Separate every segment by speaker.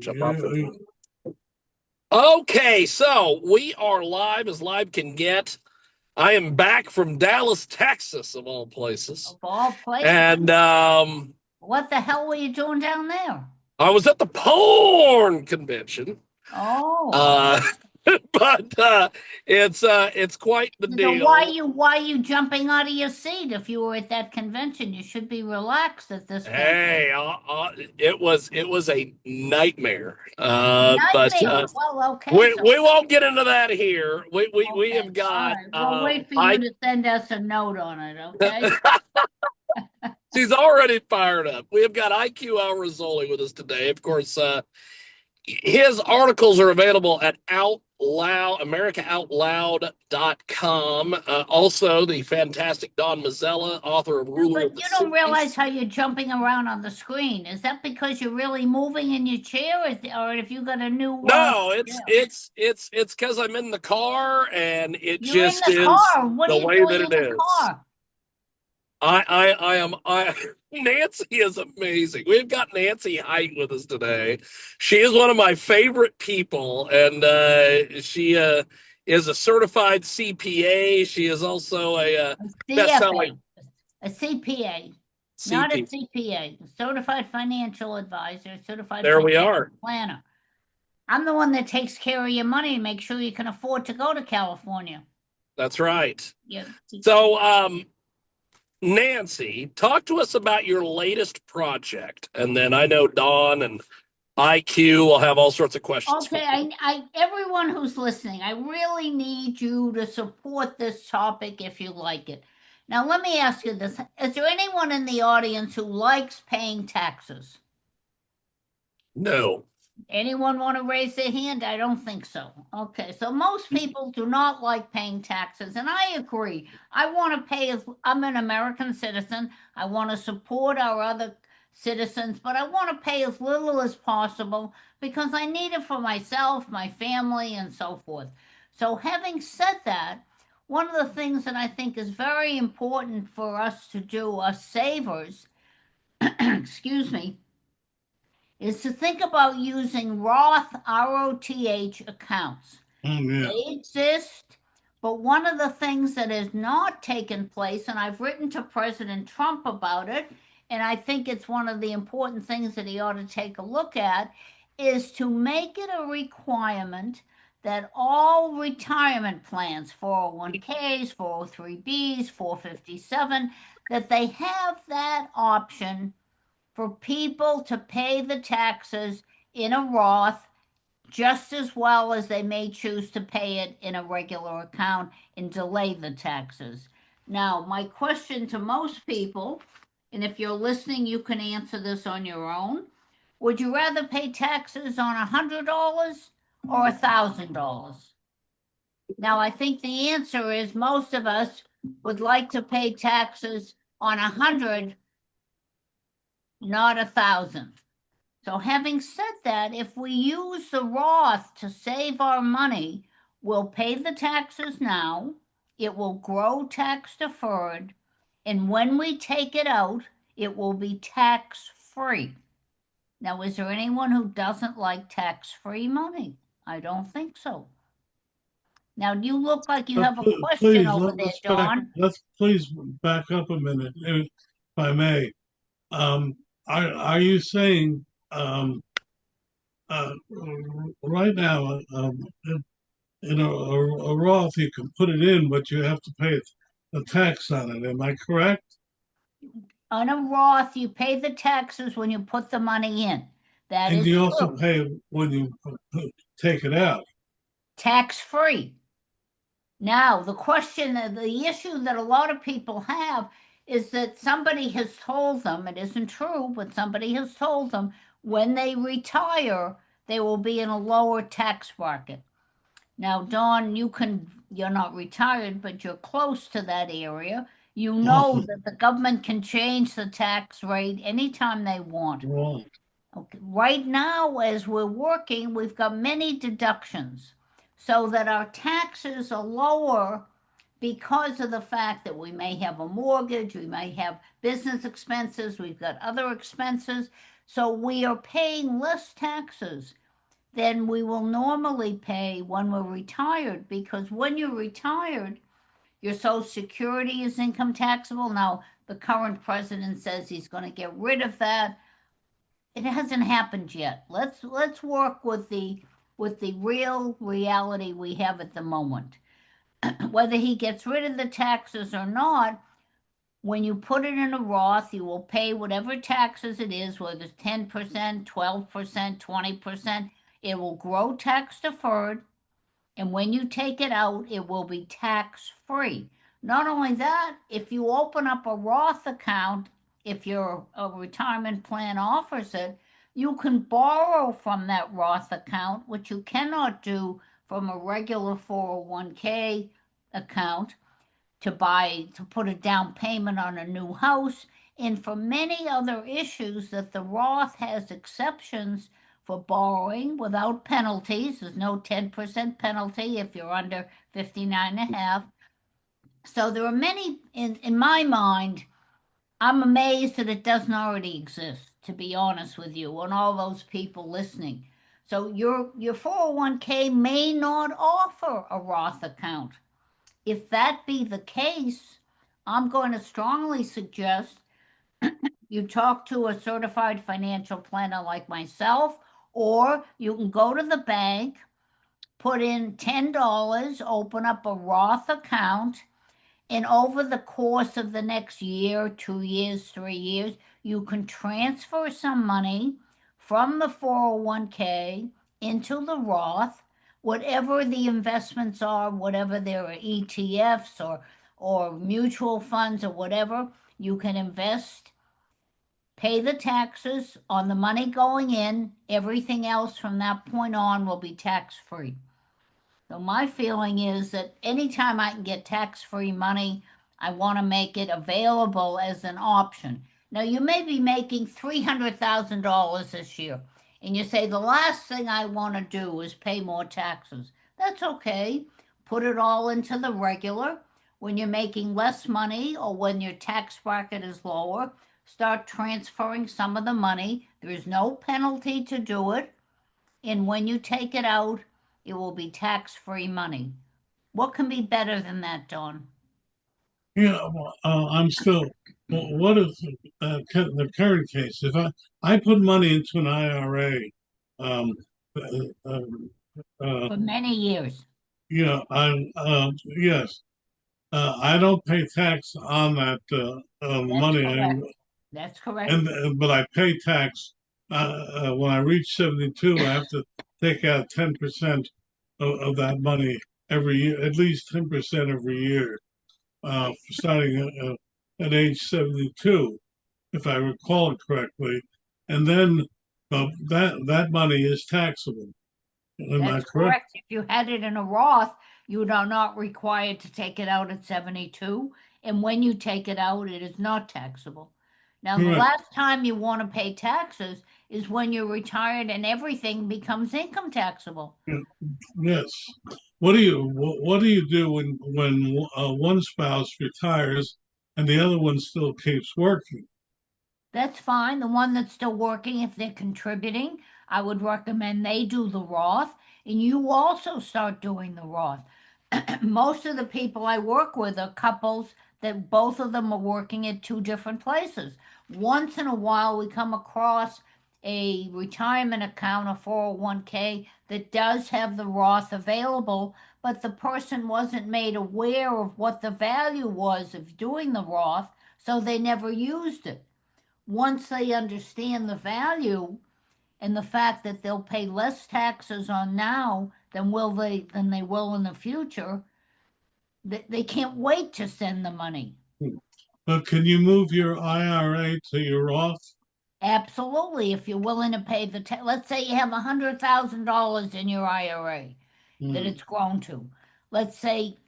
Speaker 1: Jump off the Okay, so we are live as live can get. I am back from Dallas, Texas, of all places.
Speaker 2: Of all places.
Speaker 1: And
Speaker 2: What the hell were you doing down there?
Speaker 1: I was at the porn convention.
Speaker 2: Oh.
Speaker 1: But it's quite the
Speaker 2: So
Speaker 1: deal.
Speaker 2: why you jumping out of your seat if you were at that convention? You should be relaxed at this point.
Speaker 1: Hey, it was a nightmare. But
Speaker 2: Nightmare. Well, okay.
Speaker 1: we won't get into that here. We
Speaker 2: Okay,
Speaker 1: have got.
Speaker 2: all right. We'll wait for you to send us a note on it, okay?
Speaker 1: She's already fired up. We have got IQ Al Rizzoli with us today. Of course, his articles are available at AmericaOutloud.com. Also, the fantastic Don Mazzella, author of Ruler of the
Speaker 2: But you don't realize
Speaker 1: Seas.
Speaker 2: how you're jumping around on the screen. Is that because you're really moving in your chair, or if you got a new?
Speaker 1: No, it's because I'm in the car and it
Speaker 2: You're
Speaker 1: just
Speaker 2: in the
Speaker 1: is
Speaker 2: car. What
Speaker 1: the
Speaker 2: are you
Speaker 1: way
Speaker 2: doing
Speaker 1: that
Speaker 2: in
Speaker 1: it
Speaker 2: the
Speaker 1: is.
Speaker 2: car?
Speaker 1: I Nancy is amazing. We've got Nancy Height with us today. She is one of my favorite people, and she is a certified CPA. She is also a best-selling
Speaker 2: a CPA, not a
Speaker 1: CPA.
Speaker 2: CPA, certified financial advisor, certified
Speaker 1: There we are.
Speaker 2: planner. I'm the one that takes care of your money and makes sure you can afford to go to California.
Speaker 1: That's right.
Speaker 2: Yeah.
Speaker 1: So, Nancy, talk to us about your latest project, and then I know Dawn and IQ will have all sorts of questions.
Speaker 2: Okay, I everyone who's listening, I really need you to support this topic if you like it. Now, let me ask you this. Is there anyone in the audience who likes paying taxes?
Speaker 1: No.
Speaker 2: Anyone want to raise their hand? I don't think so. Okay, so most people do not like paying taxes, and I agree. I want to pay as I'm an American citizen. I want to support our other citizens, but I want to pay as little as possible because I need it for myself, my family, and so forth. So, having said that, one of the things that I think is very important for us to do, us savers, excuse me, is to think about using Roth ROTH accounts. They exist, but one of the things that has not taken place, and I've written to President Trump about it, and I think it's one of the important things that he ought to take a look at, is to make it a requirement that all retirement plans, 401ks, 403bs, 457, that they have that option for people to pay the taxes in a Roth just as well as they may choose to pay it in a regular account and delay the taxes. Now, my question to most people, and if you're listening, you can answer this on your own. Would you rather pay taxes on $100 or $1,000? Now, I think the answer is most of us would like to pay taxes on 100, not 1,000. So having said that, if we use the Roth to save our money, we'll pay the taxes now, it will grow tax deferred, and when we take it out, it will be tax free. Now, is there anyone who doesn't like tax-free money? I don't think so. Now, you look like you have a question over there, Dawn.
Speaker 3: Let's please back up a minute, if I may. Are you saying right now in a Roth you can put it in, but you have to pay the tax on it? Am I correct?
Speaker 2: On a Roth, you pay the taxes when you put the money in. That
Speaker 3: and
Speaker 2: is
Speaker 3: you
Speaker 2: true.
Speaker 3: Also pay when you take it out.
Speaker 2: Tax free. Now, the issue that a lot of people have is that somebody has told them, it isn't true, but somebody has told them when they retire, they will be in a lower tax bracket. Now, Dawn, you're not retired, but you're close to that area. You know that the government can change the tax rate anytime they want.
Speaker 3: Right.
Speaker 2: Okay. Right now, as we're working, we've got many deductions so that our taxes are lower because of the fact that we may have a mortgage, we may have business expenses, we've got other expenses. So we are paying less taxes than we will normally pay when we're retired, because when you're retired, your Social Security is income taxable. Now, the current president says he's going to get rid of that. It hasn't happened yet. Let's work with the real reality we have at the moment. Whether he gets rid of the taxes or not, when you put it in a Roth, you will pay whatever taxes it is, whether it's 10%, 12%, 20%. It will grow tax deferred, and when you take it out, it will be tax free. Not only that, if you open up a Roth account, if your retirement plan offers it, you can borrow from that Roth account, which you cannot do from a regular 401k account, to put a down payment on a new house, and for many other issues that the Roth has exceptions for borrowing without penalties. There's no 10% penalty if you're under 59 and a half. So there are many, in my mind, I'm amazed that it doesn't already exist, to be honest with you, and all those people listening. So your 401k may not offer a Roth account. If that be the case, I'm going to strongly suggest you talk to a certified financial planner like myself, or you can go to the bank, put in $10, open up a Roth account, and over the course of the next year, 2 years, 3 years, you can transfer some money from the 401k into the Roth, whatever the investments are, whatever there are ETFs or mutual funds or whatever, you can invest, pay the taxes on the money going in. Everything else from that point on will be tax free. So my feeling is that anytime I can get tax-free money, I want to make it available as an option. Now, you may be making $300,000 this year, and you say, the last thing I want to do is pay more taxes. That's okay. Put it all into the regular. When you're making less money or when your tax bracket is lower, start transferring some of the money. There is no penalty to do it. And when you take it out, it will be tax-free money. What can be better than that, Don?
Speaker 3: Yeah, well, I'm still. What is the current case? If I put money into an IRA, um, uh,
Speaker 2: For many years.
Speaker 3: yeah, yes, I don't pay tax on that
Speaker 2: That's
Speaker 3: money.
Speaker 2: correct. That's correct.
Speaker 3: But I pay tax when I reach 72. I have to take out 10% of that money every year, at least 10% every year, starting at age 72, if I recall it correctly. And then that money is taxable. Am I
Speaker 2: That's
Speaker 3: correct?
Speaker 2: correct. If you had it in a Roth, you are not required to take it out at 72. And when you take it out, it is not taxable. Now, the
Speaker 3: Correct.
Speaker 2: last time you want to pay taxes is when you're retired and everything becomes income taxable.
Speaker 3: Yeah, yes. What do you do when one spouse retires and the other one still keeps working?
Speaker 2: That's fine. The one that's still working, if they're contributing, I would recommend they do the Roth, and you also start doing the Roth. Most of the people I work with are couples that both of them are working at two different places. Once in a while, we come across a retirement account, a 401k, that does have the Roth available, but the person wasn't made aware of what the value was of doing the Roth, so they never used it. Once they understand the value and the fact that they'll pay less taxes on now than they will in the future, they can't wait to send the money.
Speaker 3: But can you move your IRA to your Roth?
Speaker 2: Absolutely, if you're willing to pay let's say you have $100,000 in your IRA that
Speaker 3: Hmm.
Speaker 2: it's grown to. Let's say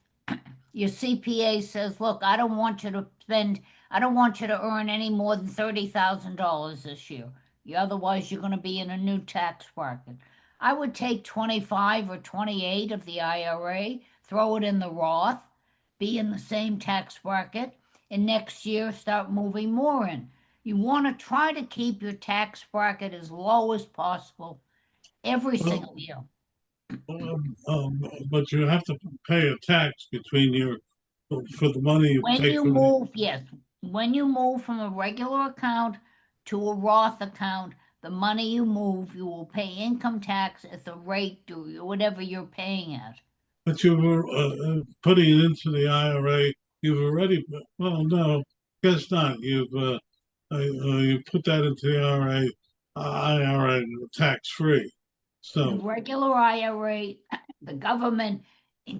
Speaker 2: your CPA says, look, I don't want you to earn any more than $30,000 this year. Otherwise, you're going to be in a new tax bracket. I would take 25 or 28 of the IRA, throw it in the Roth, be in the same tax bracket, and next year start moving more in. You want to try to keep your tax bracket as low as possible every single
Speaker 3: Well,
Speaker 2: year.
Speaker 3: but you have to pay a tax between your for the money you
Speaker 2: When
Speaker 3: take
Speaker 2: you
Speaker 3: from the.
Speaker 2: move, yes, when you move from a regular account to a Roth account, the money you move, you will pay income tax at the rate to whatever you're paying at.
Speaker 3: But you were putting it into the IRA. You've already, well, no, guess not. You put that into the IRA tax free.
Speaker 2: The
Speaker 3: So,
Speaker 2: regular IRA, the government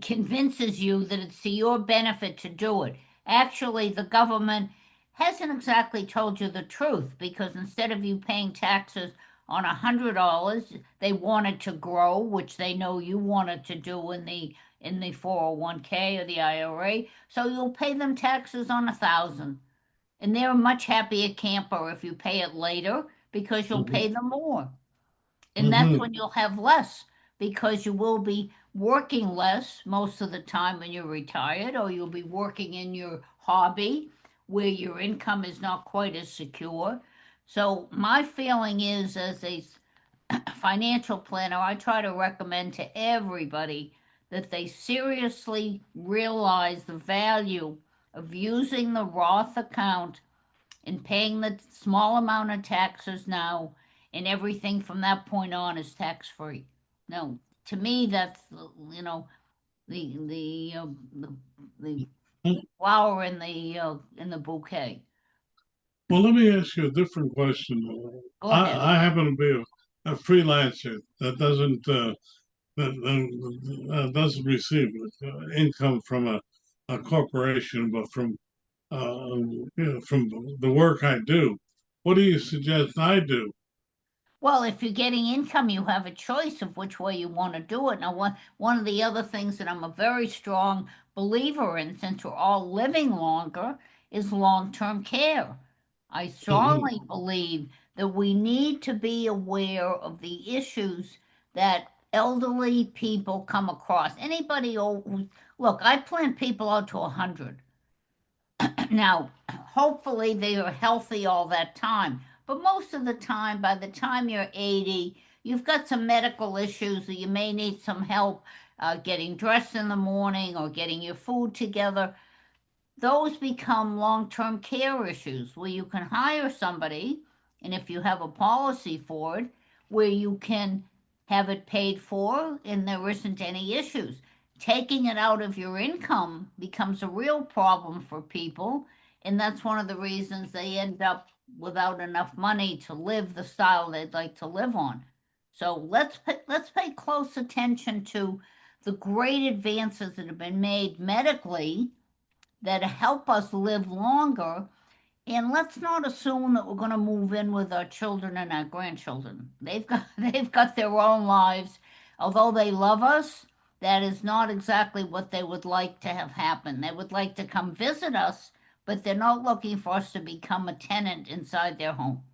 Speaker 2: convinces you that it's to your benefit to do it. Actually, the government hasn't exactly told you the truth because instead of you paying taxes on $100, they want it to grow, which they know you wanted to do in the 401k or the IRA. So you'll pay them taxes on 1,000. And they're a much happier camper if you pay it later because you'll
Speaker 3: mhm,
Speaker 2: pay them more. And that's
Speaker 3: mhm.
Speaker 2: when you'll have less because you will be working less most of the time when you're retired, or you'll be working in your hobby where your income is not quite as secure. So, my feeling is, as a financial planner, I try to recommend to everybody that they seriously realize the value of using the Roth account and paying the small amount of taxes now, and everything from that point on is tax free. No, to me, that's the flower in the bouquet.
Speaker 3: Well, let me ask you a different question.
Speaker 2: Go ahead.
Speaker 3: I happen to be a freelancer that doesn't receive income from a corporation, but from the work I do. What do you suggest I do?
Speaker 2: Well, if you're getting income, you have a choice of which way you want to do it. Now, one of the other things that I'm a very strong believer in, since we're all living longer, is long-term care. I
Speaker 3: Mhm.
Speaker 2: strongly believe that we need to be aware of the issues that elderly people come across. Anybody old, look, I plan people out to 100. Now, hopefully they are healthy all that time, but most of the time, by the time you're 80, you've got some medical issues that you may need some help getting dressed in the morning or getting your food together. Those become long-term care issues where you can hire somebody, and if you have a policy for it, where you can have it paid for and there isn't any issues. Taking it out of your income becomes a real problem for people, and that's one of the reasons they end up without enough money to live the style they'd like to live on. So let's pay close attention to the great advances that have been made medically that help us live longer. And let's not assume that we're going to move in with our children and our grandchildren. They've got their own lives. Although they love us, that is not exactly what they would like to have happen. They would like to come visit us, but they're not looking for us to become a tenant inside their home.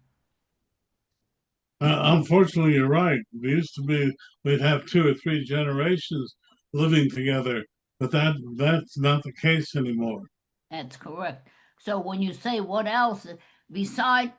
Speaker 3: Unfortunately, you're right. We used to be, we'd have two or three generations living together, but that's not the case anymore.
Speaker 2: That's correct. So when you say what else, beside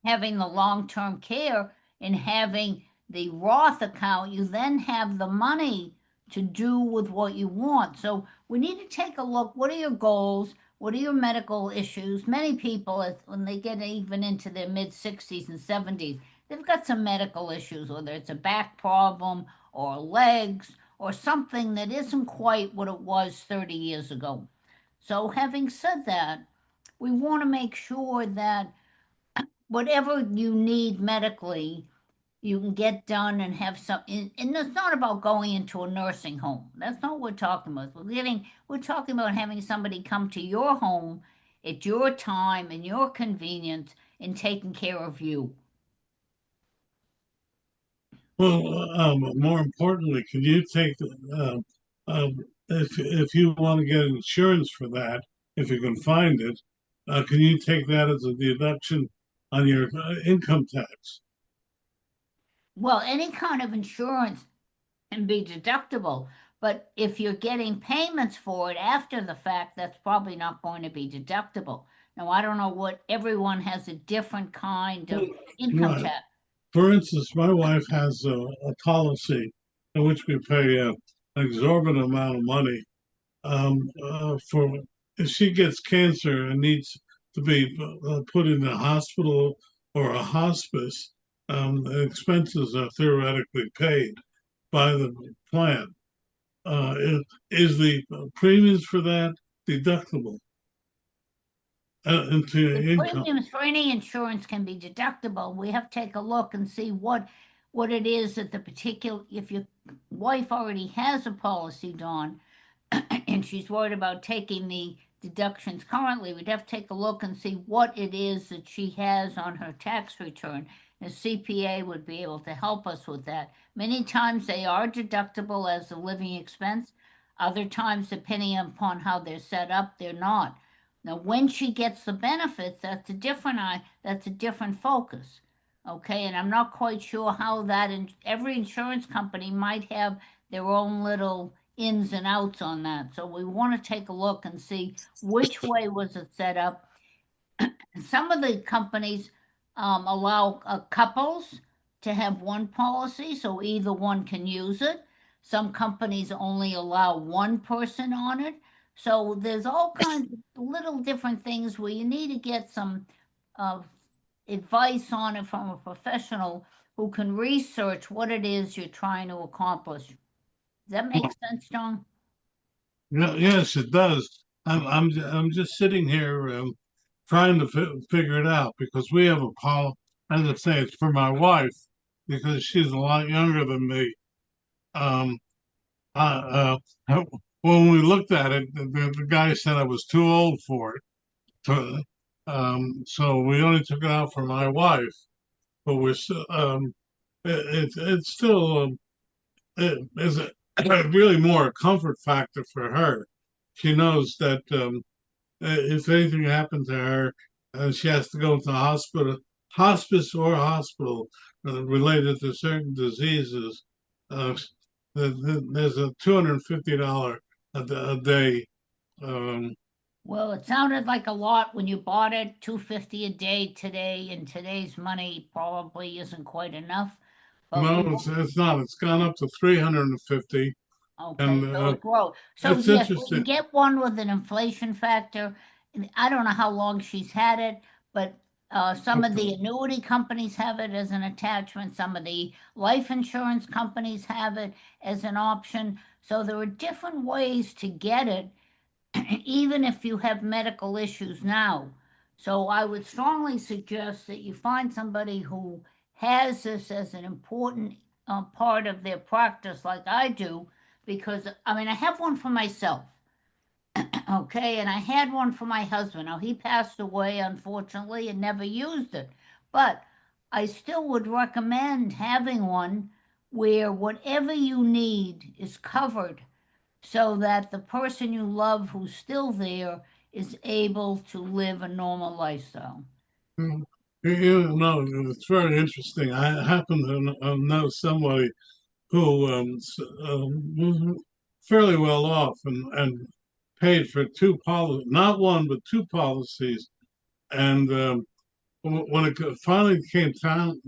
Speaker 2: having the long-term care and having the Roth account, you then have the money to do with what you want. So we need to take a look. What are your goals? What are your medical issues? Many people, when they get even into their mid 60s and 70s, they've got some medical issues, whether it's a back problem or legs or something that isn't quite what it was 30 years ago. So, having said that, we want to make sure that whatever you need medically, you can get done and have some. And it's not about going into a nursing home. That's not what we're talking about. We're talking about having somebody come to your home at your time and your convenience and taking care of you.
Speaker 3: Well, more importantly, can you take if you want to get insurance for that, if you can find it, can you take that as a deduction on your income tax?
Speaker 2: Well, any kind of insurance can be deductible, but if you're getting payments for it after the fact, that's probably not going to be deductible. Now, I don't know what, everyone has a different kind of income
Speaker 3: Right.
Speaker 2: tax.
Speaker 3: For instance, my wife has a policy in which we pay an exorbitant amount of money for if she gets cancer and needs to be put in a hospital or a hospice. The expenses are theoretically paid by the plan. Is the premiums for that deductible into your
Speaker 2: The
Speaker 3: income?
Speaker 2: premiums for any insurance can be deductible. We have to take a look and see what it is that the particular, if your wife already has a policy, Dawn, and she's worried about taking the deductions currently, we'd have to take a look and see what it is that she has on her tax return. The CPA would be able to help us with that. Many times they are deductible as a living expense. Other times, depending upon how they're set up, they're not. Now, when she gets the benefits, that's a different focus. Okay, and I'm not quite sure how that, every insurance company might have their own little ins and outs on that. So we want to take a look and see which way was it set up. Some of the companies allow couples to have one policy, so either one can use it. Some companies only allow one person on it. So there's all kinds of little different things where you need to get some uh, advice on it from a professional who can research what it is you're trying to accomplish. Does that make sense, John?
Speaker 3: Yeah, yes, it does. I'm just sitting here trying to figure it out because we have a policy. As I say, it's for my wife because she's a lot younger than me. Um, when we looked at it, the guy said I was too old for it. To, so we only took it out for my wife, but it's still it is really more a comfort factor for her. She knows that if anything happened to her and she has to go to the hospital, hospice or hospital related to certain diseases, uh, there's a $250 a day. Um,
Speaker 2: Well, it sounded like a lot when you bought it. 250 a day today in today's money probably isn't quite enough. But
Speaker 3: no,
Speaker 2: we
Speaker 3: it's not. It's gone up to 350,
Speaker 2: Okay,
Speaker 3: and
Speaker 2: so it grows. So
Speaker 3: it's
Speaker 2: yes, we can
Speaker 3: interesting.
Speaker 2: get one with an inflation factor. And I don't know how long she's had it, but some of the annuity companies have it as an attachment. Some of the life insurance companies have it as an option. So there are different ways to get it, even if you have medical issues now. So I would strongly suggest that you find somebody who has this as an important part of their practice, like I do, because I mean, I have one for myself, okay, and I had one for my husband. Now, he passed away, unfortunately, and never used it, but I still would recommend having one where whatever you need is covered so that the person you love who's still there is able to live a normal lifestyle.
Speaker 3: You know, it's very interesting. I happen to know somebody who was fairly well off and paid for two policies, not one, but two policies. And when it finally came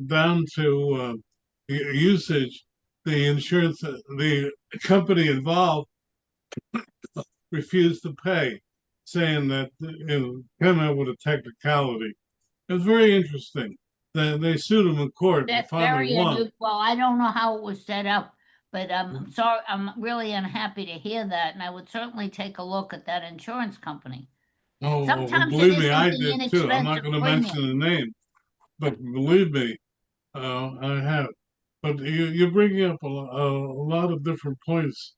Speaker 3: down to usage, the insurance, the company involved refused to pay, saying that came out with a technicality. It was very interesting. They sued him in court and
Speaker 2: That's
Speaker 3: finally
Speaker 2: very
Speaker 3: won.
Speaker 2: unusual. Well, I don't know how it was set up, but I'm sorry, I'm really unhappy to hear that, and I would certainly take a look at that insurance company.
Speaker 3: Oh, well,
Speaker 2: Sometimes it
Speaker 3: believe me,
Speaker 2: isn't
Speaker 3: I
Speaker 2: the
Speaker 3: did too. I'm not
Speaker 2: inexpensive
Speaker 3: going to mention
Speaker 2: premium.
Speaker 3: the name, but believe me, I have. But you're bringing up a lot of different points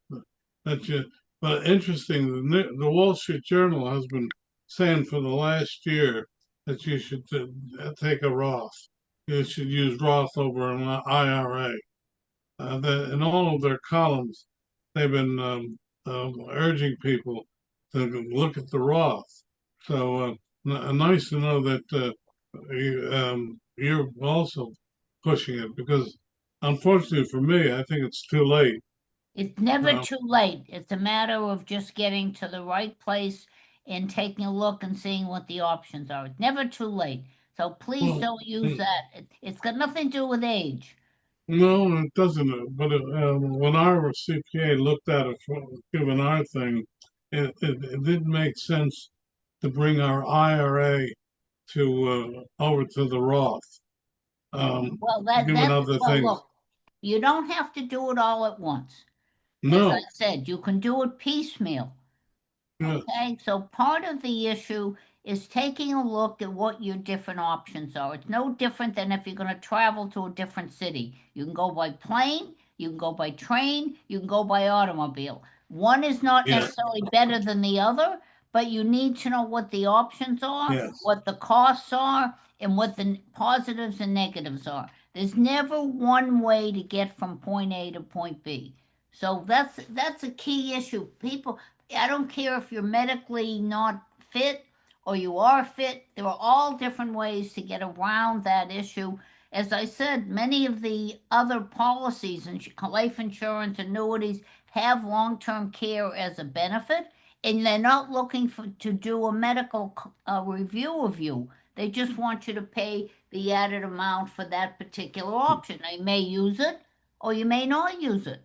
Speaker 3: that you. But interesting, the Wall Street Journal has been saying for the last year that you should take a Roth. You should use Roth over an IRA. In all of their columns, they've been urging people to look at the Roth. So nice to know that you're also pushing it because, unfortunately for me, I think it's too late.
Speaker 2: It's never
Speaker 3: Uh,
Speaker 2: too late. It's a matter of just getting to the right place in taking a look and seeing what the options are. It's never too late. So please
Speaker 3: Well,
Speaker 2: don't use that. It's got nothing to do with age.
Speaker 3: no, it doesn't. But when our CPA looked at it, given our thing, it didn't make sense to bring our IRA to over to the Roth,
Speaker 2: Well,
Speaker 3: given other
Speaker 2: well,
Speaker 3: things.
Speaker 2: look, you don't have to do it all at once. As I
Speaker 3: No,
Speaker 2: said, you can do it piecemeal.
Speaker 3: yes,
Speaker 2: Okay, so part of the issue is taking a look at what your different options are. It's no different than if you're going to travel to a different city. You can go by plane, you can go by train, you can go by automobile. One is not
Speaker 3: yeah,
Speaker 2: necessarily better than the other, but you need to know what the options are,
Speaker 3: yes.
Speaker 2: what the costs are, and what the positives and negatives are. There's never one way to get from point A to point B. So that's a key issue. People, I don't care if you're medically not fit or you are fit, there are all different ways to get around that issue. As I said, many of the other policies and life insurance, annuities have long term care as a benefit, and they're not looking to do a medical review of you. They just want you to pay the added amount for that particular option. They may use it or you may not use it.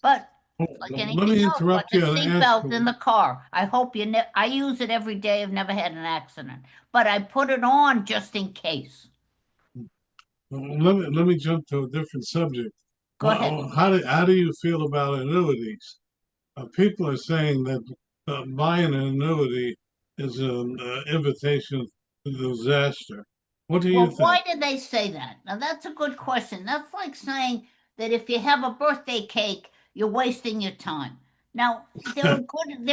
Speaker 2: But
Speaker 3: Oh,
Speaker 2: like
Speaker 3: let
Speaker 2: anything
Speaker 3: me
Speaker 2: else, like
Speaker 3: interrupt
Speaker 2: a
Speaker 3: you and ask
Speaker 2: seatbelt in
Speaker 3: you.
Speaker 2: the car. I hope you I use it every day. I've never had an accident, but I put it on just in case.
Speaker 3: Let me jump to a different subject.
Speaker 2: Go ahead.
Speaker 3: How do you feel about annuities? People are saying that buying an annuity is an invitation to disaster. What do you
Speaker 2: Well,
Speaker 3: think?
Speaker 2: why did they say that? Now that's a good question. That's like saying that if you have a birthday cake, you're wasting your time. Now, there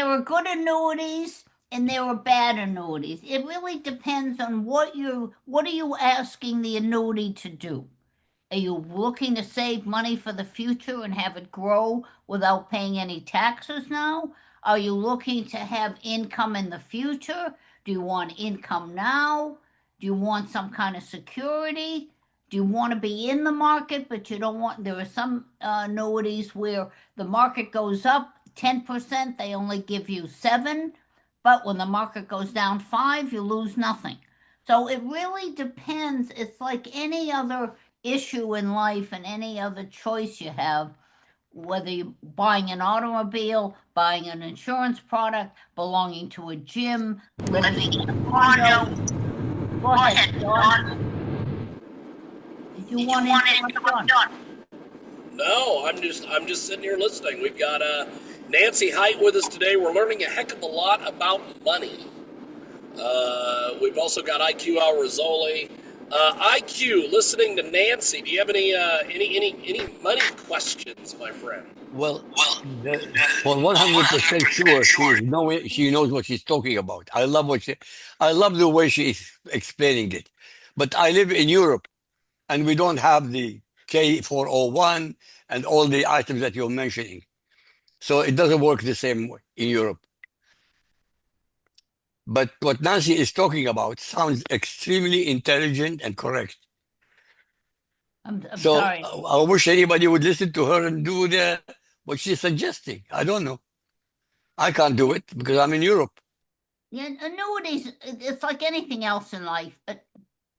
Speaker 2: are good annuities and there are bad annuities. It really depends on what are you asking the annuity to do? Are you looking to save money for the future and have it grow without paying any taxes now? Are you looking to have income in the future? Do you want income now? Do you want some kind of security? Do you want to be in the market, but you don't want? There are some annuities where the market goes up 10%, they only give you 7, but when the market goes down 5, you lose nothing. So it really depends. It's like any other issue in life and any other choice you have, whether you're buying an automobile, buying an insurance product, belonging to a gym, living in a condo. Go ahead, John. Did you want to interrupt, John?
Speaker 1: No, I'm just sitting here listening. We've got Nancy Height with us today. We're learning a heck of a lot about money. We've also got IQ Al Rizzoli. IQ, listening to Nancy. Do you have any money questions, my friend?
Speaker 4: Well, for 100% sure, she knows what she's talking about. I love the way she's explaining it. But I live in Europe, and we don't have the K401 and all the items that you're mentioning. So it doesn't work the same way in Europe. But what Nancy is talking about sounds extremely intelligent and correct.
Speaker 2: I'm
Speaker 4: So
Speaker 2: sorry.
Speaker 4: I wish anybody would listen to her and do what she's suggesting. I don't know. I can't do it because I'm in Europe.
Speaker 2: Yeah, annuities, it's like anything else in life.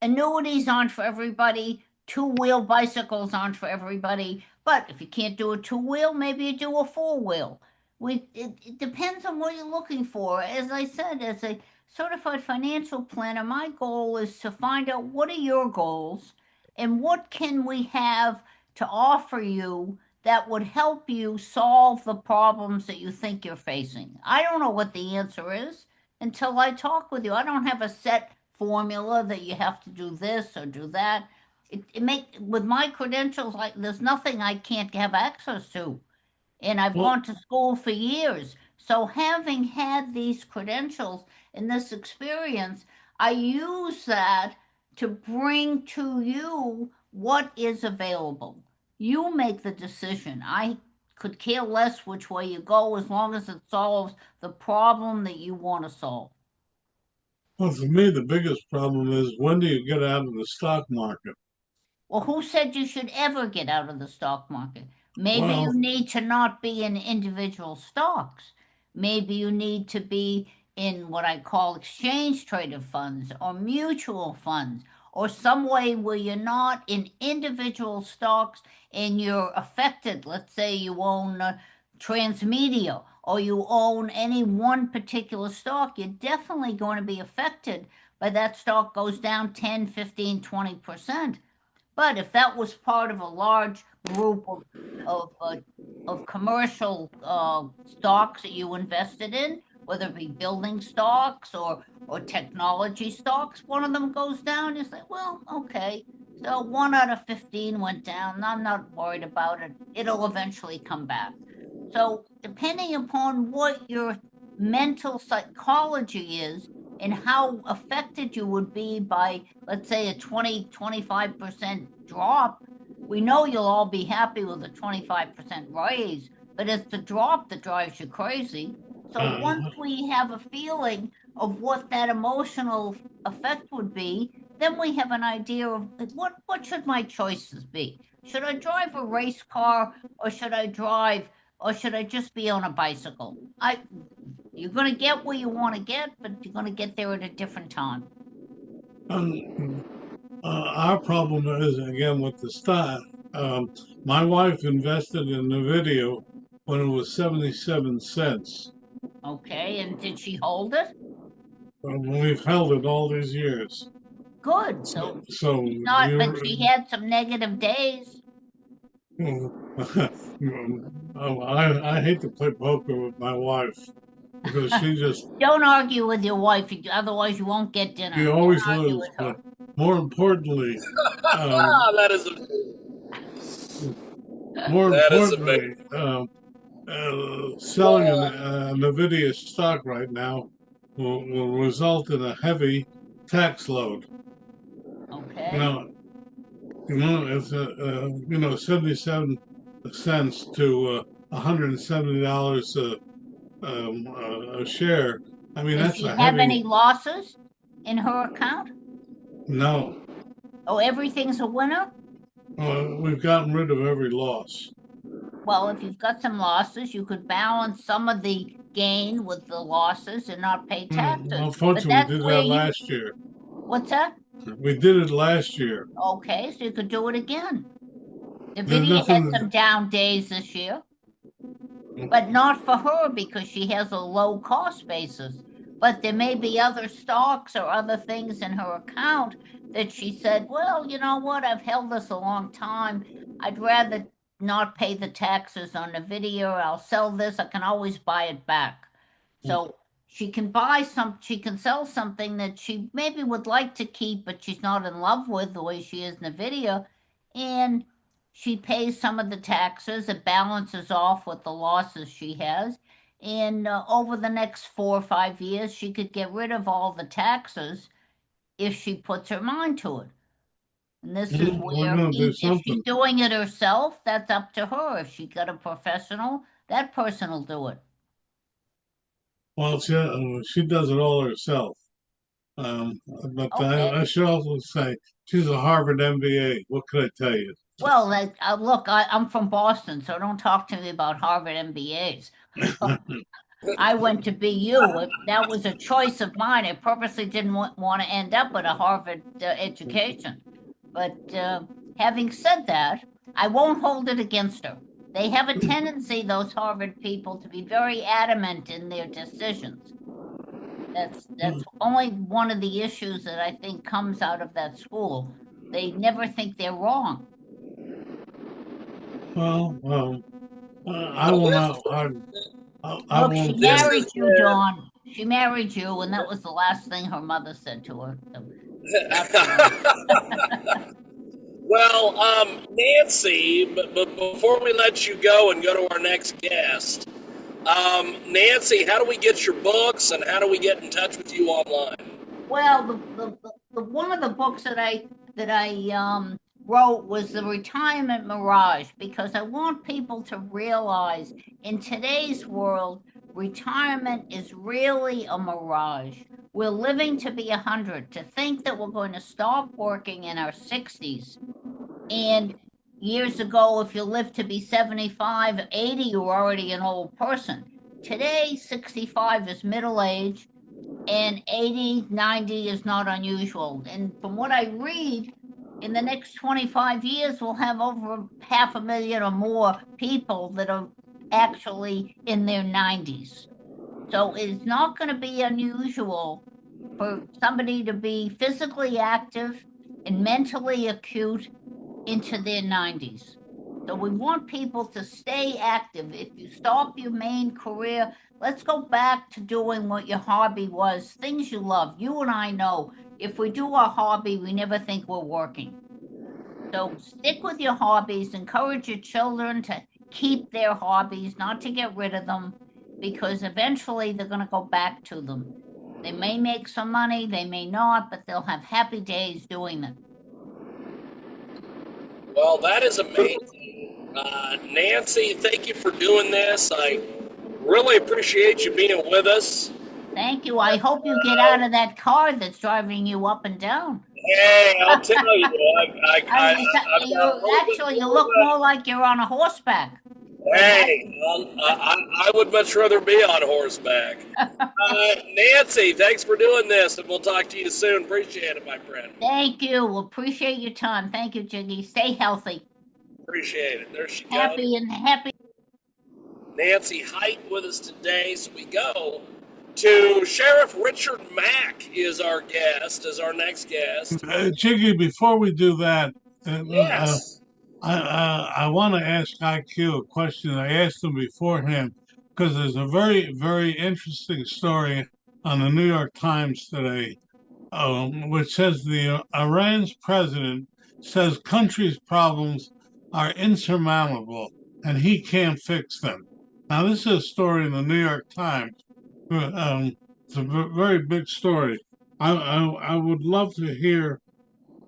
Speaker 2: Annuities aren't for everybody. Two-wheel bicycles aren't for everybody. But if you can't do a two-wheel, maybe you do a four-wheel. It depends on what you're looking for. As I said, as a certified financial planner, my goal is to find out what are your goals and what can we have to offer you that would help you solve the problems that you think you're facing. I don't know what the answer is until I talk with you. I don't have a set formula that you have to do this or do that. It make with my credentials, like there's nothing I can't have access to, and I've
Speaker 3: Well,
Speaker 2: gone to school for years. So having had these credentials and this experience, I use that to bring to you what is available. You make the decision. I could care less which way you go as long as it solves the problem that you want to solve.
Speaker 3: well, for me, the biggest problem is when do you get out of the stock market?
Speaker 2: Well, who said you should ever get out of the stock market? Maybe you
Speaker 3: Well,
Speaker 2: need to not be in individual stocks. Maybe you need to be in what I call exchange traded funds or mutual funds or some way where you're not in individual stocks and you're affected. Let's say you own Transmedia or you own any one particular stock, you're definitely going to be affected by that stock goes down 10, 15, 20%. But if that was part of a large group of commercial stocks that you invested in, whether it be building stocks or technology stocks, one of them goes down, you say, well, okay, so 1 out of 15 went down. I'm not worried about it. It'll eventually come back. So depending upon what your mental psychology is and how affected you would be by, let's say, a 20-25% drop, we know you'll all be happy with a 25% raise, but it's the drop that drives you crazy. So once we have a feeling of what that emotional effect would be, then we have an idea of what should my choices be? Should I drive a race car or should I just be on a bicycle? You're going to get where you want to get, but you're going to get there at a different time.
Speaker 3: Our problem is again with the stock. My wife invested in the video when it was 77 cents.
Speaker 2: Okay, and did she hold it?
Speaker 3: We've held it all these years.
Speaker 2: Good. So
Speaker 3: So
Speaker 2: not, but she had some negative days.
Speaker 3: I hate to play poker with my wife because she just
Speaker 2: Don't argue with your wife, otherwise you won't get dinner.
Speaker 3: she
Speaker 2: Don't
Speaker 3: always
Speaker 2: argue
Speaker 3: loses.
Speaker 2: with her.
Speaker 3: But more importantly,
Speaker 1: That is
Speaker 3: more
Speaker 1: that is
Speaker 3: importantly, selling a Nvidia stock right now will result in a heavy tax load.
Speaker 2: Okay.
Speaker 3: It's 77 cents to $170 a share. I mean,
Speaker 2: Does
Speaker 3: that's
Speaker 2: she
Speaker 3: a
Speaker 2: have any
Speaker 3: heavy.
Speaker 2: losses in her account?
Speaker 3: No,
Speaker 2: Oh, everything's a winner?
Speaker 3: we've gotten rid of every loss.
Speaker 2: Well, if you've got some losses, you could balance some of the gain with the losses and not pay taxes. But
Speaker 3: Unfortunately,
Speaker 2: that's
Speaker 3: we did
Speaker 2: where
Speaker 3: that last year.
Speaker 2: what's that?
Speaker 3: We did it last year.
Speaker 2: Okay, so you could do it again. The
Speaker 3: There's
Speaker 2: video had
Speaker 3: nothing.
Speaker 2: some down days this year, but not for her because she has a low cost basis. But there may be other stocks or other things in her account that she said, well, you know what? I've held this a long time. I'd rather not pay the taxes on the video. I'll sell this. I can always buy it back. So she can she can sell something that she maybe would like to keep, but she's not in love with the way she is in the video. And she pays some of the taxes. It balances off with the losses she has. And over the next 4 or 5 years, she could get rid of all the taxes if she puts her mind to it. And this is
Speaker 3: We're
Speaker 2: where
Speaker 3: going to do
Speaker 2: if she's
Speaker 3: something.
Speaker 2: doing it herself, that's up to her. If she got a professional, that person will do it.
Speaker 3: Well, she does it all herself. But
Speaker 2: Okay.
Speaker 3: I should also say she's a Harvard MBA. What could I tell you?
Speaker 2: Well, look, I'm from Boston, so don't talk to me about Harvard MBAs. I went to BU. That was a choice of mine. I purposely didn't want to end up with a Harvard education. But having said that, I won't hold it against her. They have a tendency, those Harvard people, to be very adamant in their decisions. That's only one of the issues that I think comes out of that school. They never think they're wrong.
Speaker 3: Well, I will not. I
Speaker 2: Look, she
Speaker 3: won't.
Speaker 2: married you, Dawn. She married you, and that was the last thing her mother said to her.
Speaker 1: Well, Nancy, but before we let you go and go to our next guest, Nancy, how do we get your books and how do we get in touch with you online?
Speaker 2: Well, the one of the books that I wrote was The Retirement Mirage, because I want people to realize in today's world, retirement is really a mirage. We're living to be 100. To think that we're going to stop working in our 60s, and years ago, if you lived to be 75, 80, you were already an old person. Today, 65 is middle age. and 80, 90 is not unusual. And from what I read, in the next 25 years, we'll have over 500,000 or more people that are actually in their 90s. So it's not going to be unusual for somebody to be physically active and mentally acute into their 90s. So we want people to stay active. If you stop your main career, let's go back to doing what your hobby was, things you love. You and I know if we do our hobby, we never think we're working. So stick with your hobbies, encourage your children to keep their hobbies, not to get rid of them, because eventually they're going to go back to them. They may make some money, they may not, but they'll have happy days doing it.
Speaker 1: Well, that is amazing. Nancy, thank you for doing this. I really appreciate you being with us.
Speaker 2: Thank you. I hope you get out of that car that's driving you up and down.
Speaker 1: Hey, I'll tell you, I've got
Speaker 2: You look more like you're on a horseback.
Speaker 1: Hey, I would much rather be on horseback. Nancy, thanks for doing this, and we'll talk to you soon. Appreciate it, my friend.
Speaker 2: Thank you. We'll appreciate your time. Thank you, Jiggy. Stay healthy.
Speaker 1: Appreciate it. There she goes.
Speaker 2: Happy.
Speaker 1: Nancy Height with us today. So we go to Sheriff Richard Mack is our next guest.
Speaker 3: Jiggy, before we do that,
Speaker 1: Yes.
Speaker 3: I want to ask IQ a question. I asked him beforehand because there's a very, very interesting story on the New York Times today, which says the Iran's president says country's problems are insurmountable and he can't fix them. Now, this is a story in the New York Times. It's a very big story. I would love to hear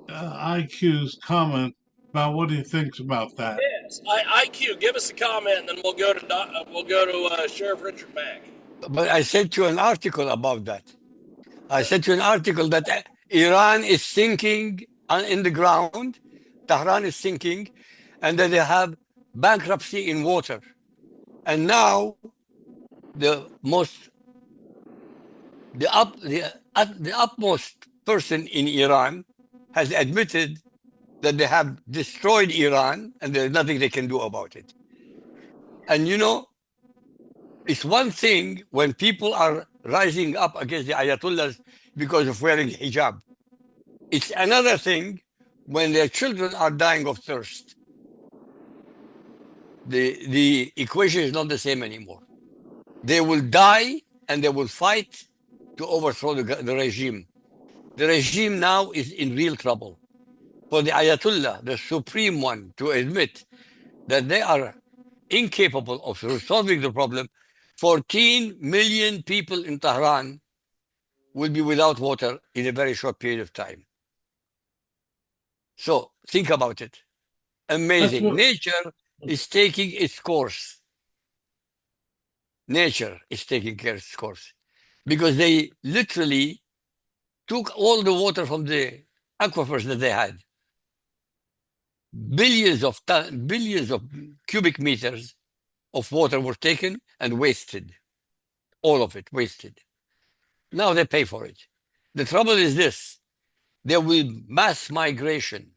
Speaker 3: IQ's comment about what he thinks about that.
Speaker 1: Yes. IQ, give us a comment, and then we'll go to Sheriff Richard Mack.
Speaker 4: But I sent you an article about that. I sent you an article that Iran is sinking in the ground, Tehran is sinking, and that they have bankruptcy in water. And now the upmost person in Iran has admitted that they have destroyed Iran and there's nothing they can do about it. And you know, it's one thing when people are rising up against the Ayatollahs because of wearing hijab. It's another thing when their children are dying of thirst. The equation is not the same anymore. They will die and they will fight to overthrow the regime. The regime now is in real trouble. For the Ayatollah, the supreme one, to admit that they are incapable of resolving the problem, 14 million people in Tehran will be without water in a very short period of time. So think about it. Amazing. Nature is taking its course. Nature is taking care of its course because they literally took all the water from the aquifers that they had. Billions of cubic meters of water were taken and wasted. All of it wasted. Now they pay for it. The trouble is this: there will be mass migration,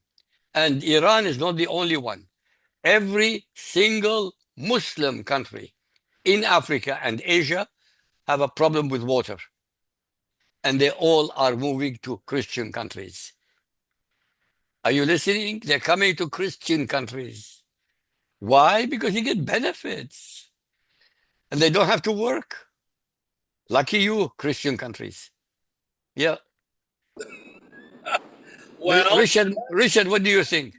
Speaker 4: and Iran is not the only one. Every single Muslim country in Africa and Asia have a problem with water, and they all are moving to Christian countries. Are you listening? They're coming to Christian countries. Why? Because you get benefits and they don't have to work. Lucky you, Christian countries. Yeah.
Speaker 1: Well,
Speaker 4: Richard, what do you think?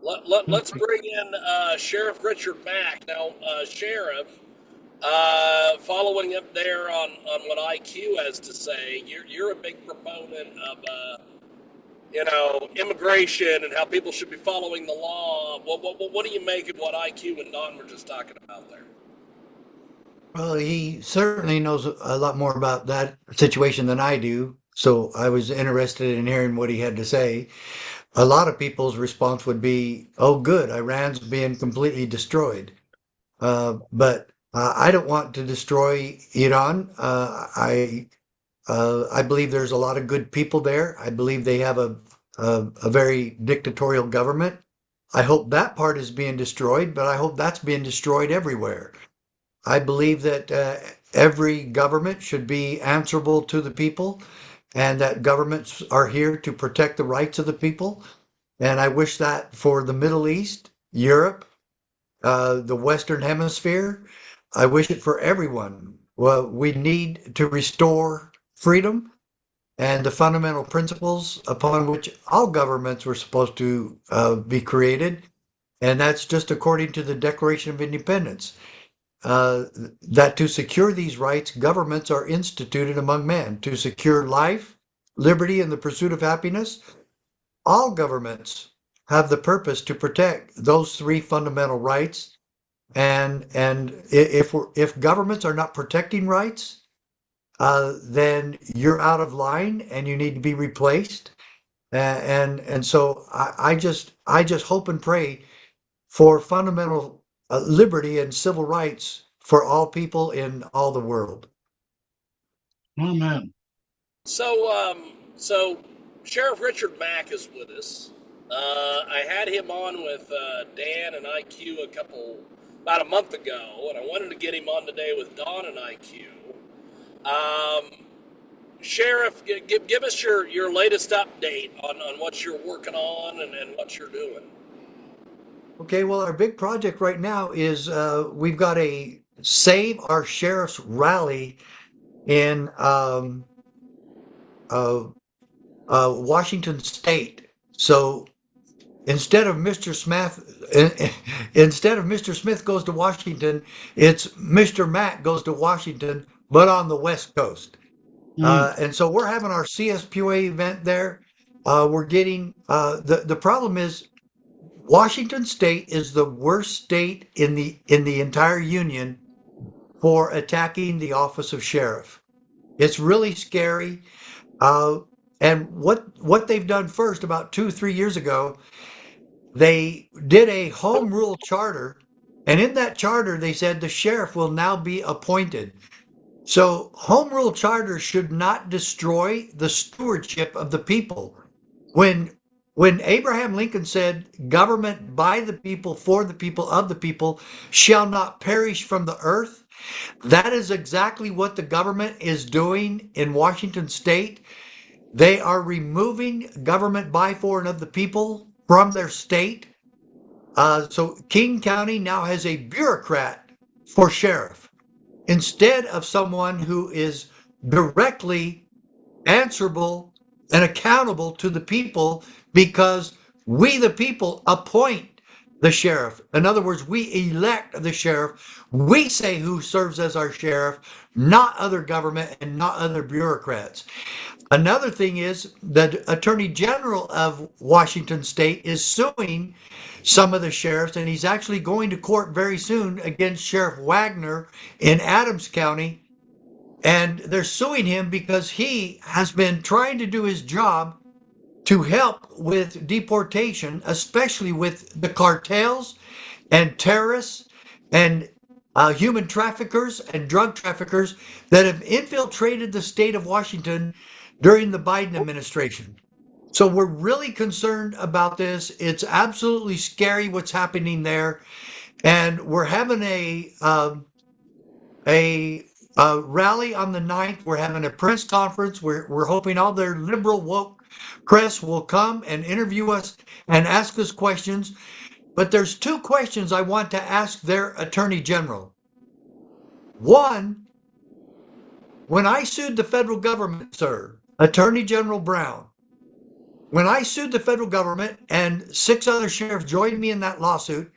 Speaker 1: Let's bring in Sheriff Richard Mack. Now, Sheriff, following up there on what IQ has to say, you're a big proponent of immigration and how people should be following the law. What do you make of what IQ and Don were just talking about there?
Speaker 5: Well, he certainly knows a lot more about that situation than I do. So I was interested in hearing what he had to say. A lot of people's response would be, "Oh, good, Iran's being completely destroyed." But I don't want to destroy Iran. I believe there's a lot of good people there. I believe they have a very dictatorial government. I hope that part is being destroyed, but I hope that's being destroyed everywhere. I believe that every government should be answerable to the people and that governments are here to protect the rights of the people. And I wish that for the Middle East, Europe, the Western Hemisphere. I wish it for everyone. Well, we need to restore freedom and the fundamental principles upon which all governments were supposed to be created. And that's just according to the Declaration of Independence. Uh, that to secure these rights, governments are instituted among men to secure life, liberty, and the pursuit of happiness. All governments have the purpose to protect those three fundamental rights. And if governments are not protecting rights, then you're out of line and you need to be replaced. And so I just hope and pray for fundamental liberty and civil rights for all people in all the world.
Speaker 3: Amen.
Speaker 1: So Sheriff Richard Mack is with us. I had him on with Dan and IQ about a month ago, and I wanted to get him on today with Don and IQ. Sheriff, give us your latest update on what you're working on and what you're doing.
Speaker 5: Okay, well, our big project right now is we've got a Save Our Sheriffs rally in uh, Washington State. So instead of Mr. Smith goes to Washington, it's Mr. Mack goes to Washington, but on the West Coast. And so we're having our CSPUA event there. We're getting the problem is Washington State is the worst state in the entire union for attacking the office of sheriff. It's really scary. Uh, and what they've done first, about 2 3 years ago, they did a home rule charter, and in that charter they said the sheriff will now be appointed. So home rule charters should not destroy the stewardship of the people. When when Abraham Lincoln said, "Government by the people, for the people, of the people, shall not perish from the earth," that is exactly what the government is doing in Washington State. They are removing government by, for, and of the people from their state. So King County now has a bureaucrat for sheriff instead of someone who is directly answerable and accountable to the people because we, the people, appoint the sheriff. In other words, we elect the sheriff. We say who serves as our sheriff, not other government and not other bureaucrats. Another thing is the Attorney General of Washington State is suing some of the sheriffs, and he's actually going to court very soon against Sheriff Wagner in Adams County. And they're suing him because he has been trying to do his job to help with deportation, especially with the cartels and terrorists and human traffickers and drug traffickers that have infiltrated the state of Washington during the Biden administration. So we're really concerned about this. It's absolutely scary what's happening there, and we're having a rally on the 9th. We're having a press conference. We're hoping all their liberal woke press will come and interview us and ask us questions. But there's two questions I want to ask their attorney general. One, when I sued the federal government, sir, Attorney General Brown, when I sued the federal government and 6 other sheriffs joined me in that lawsuit,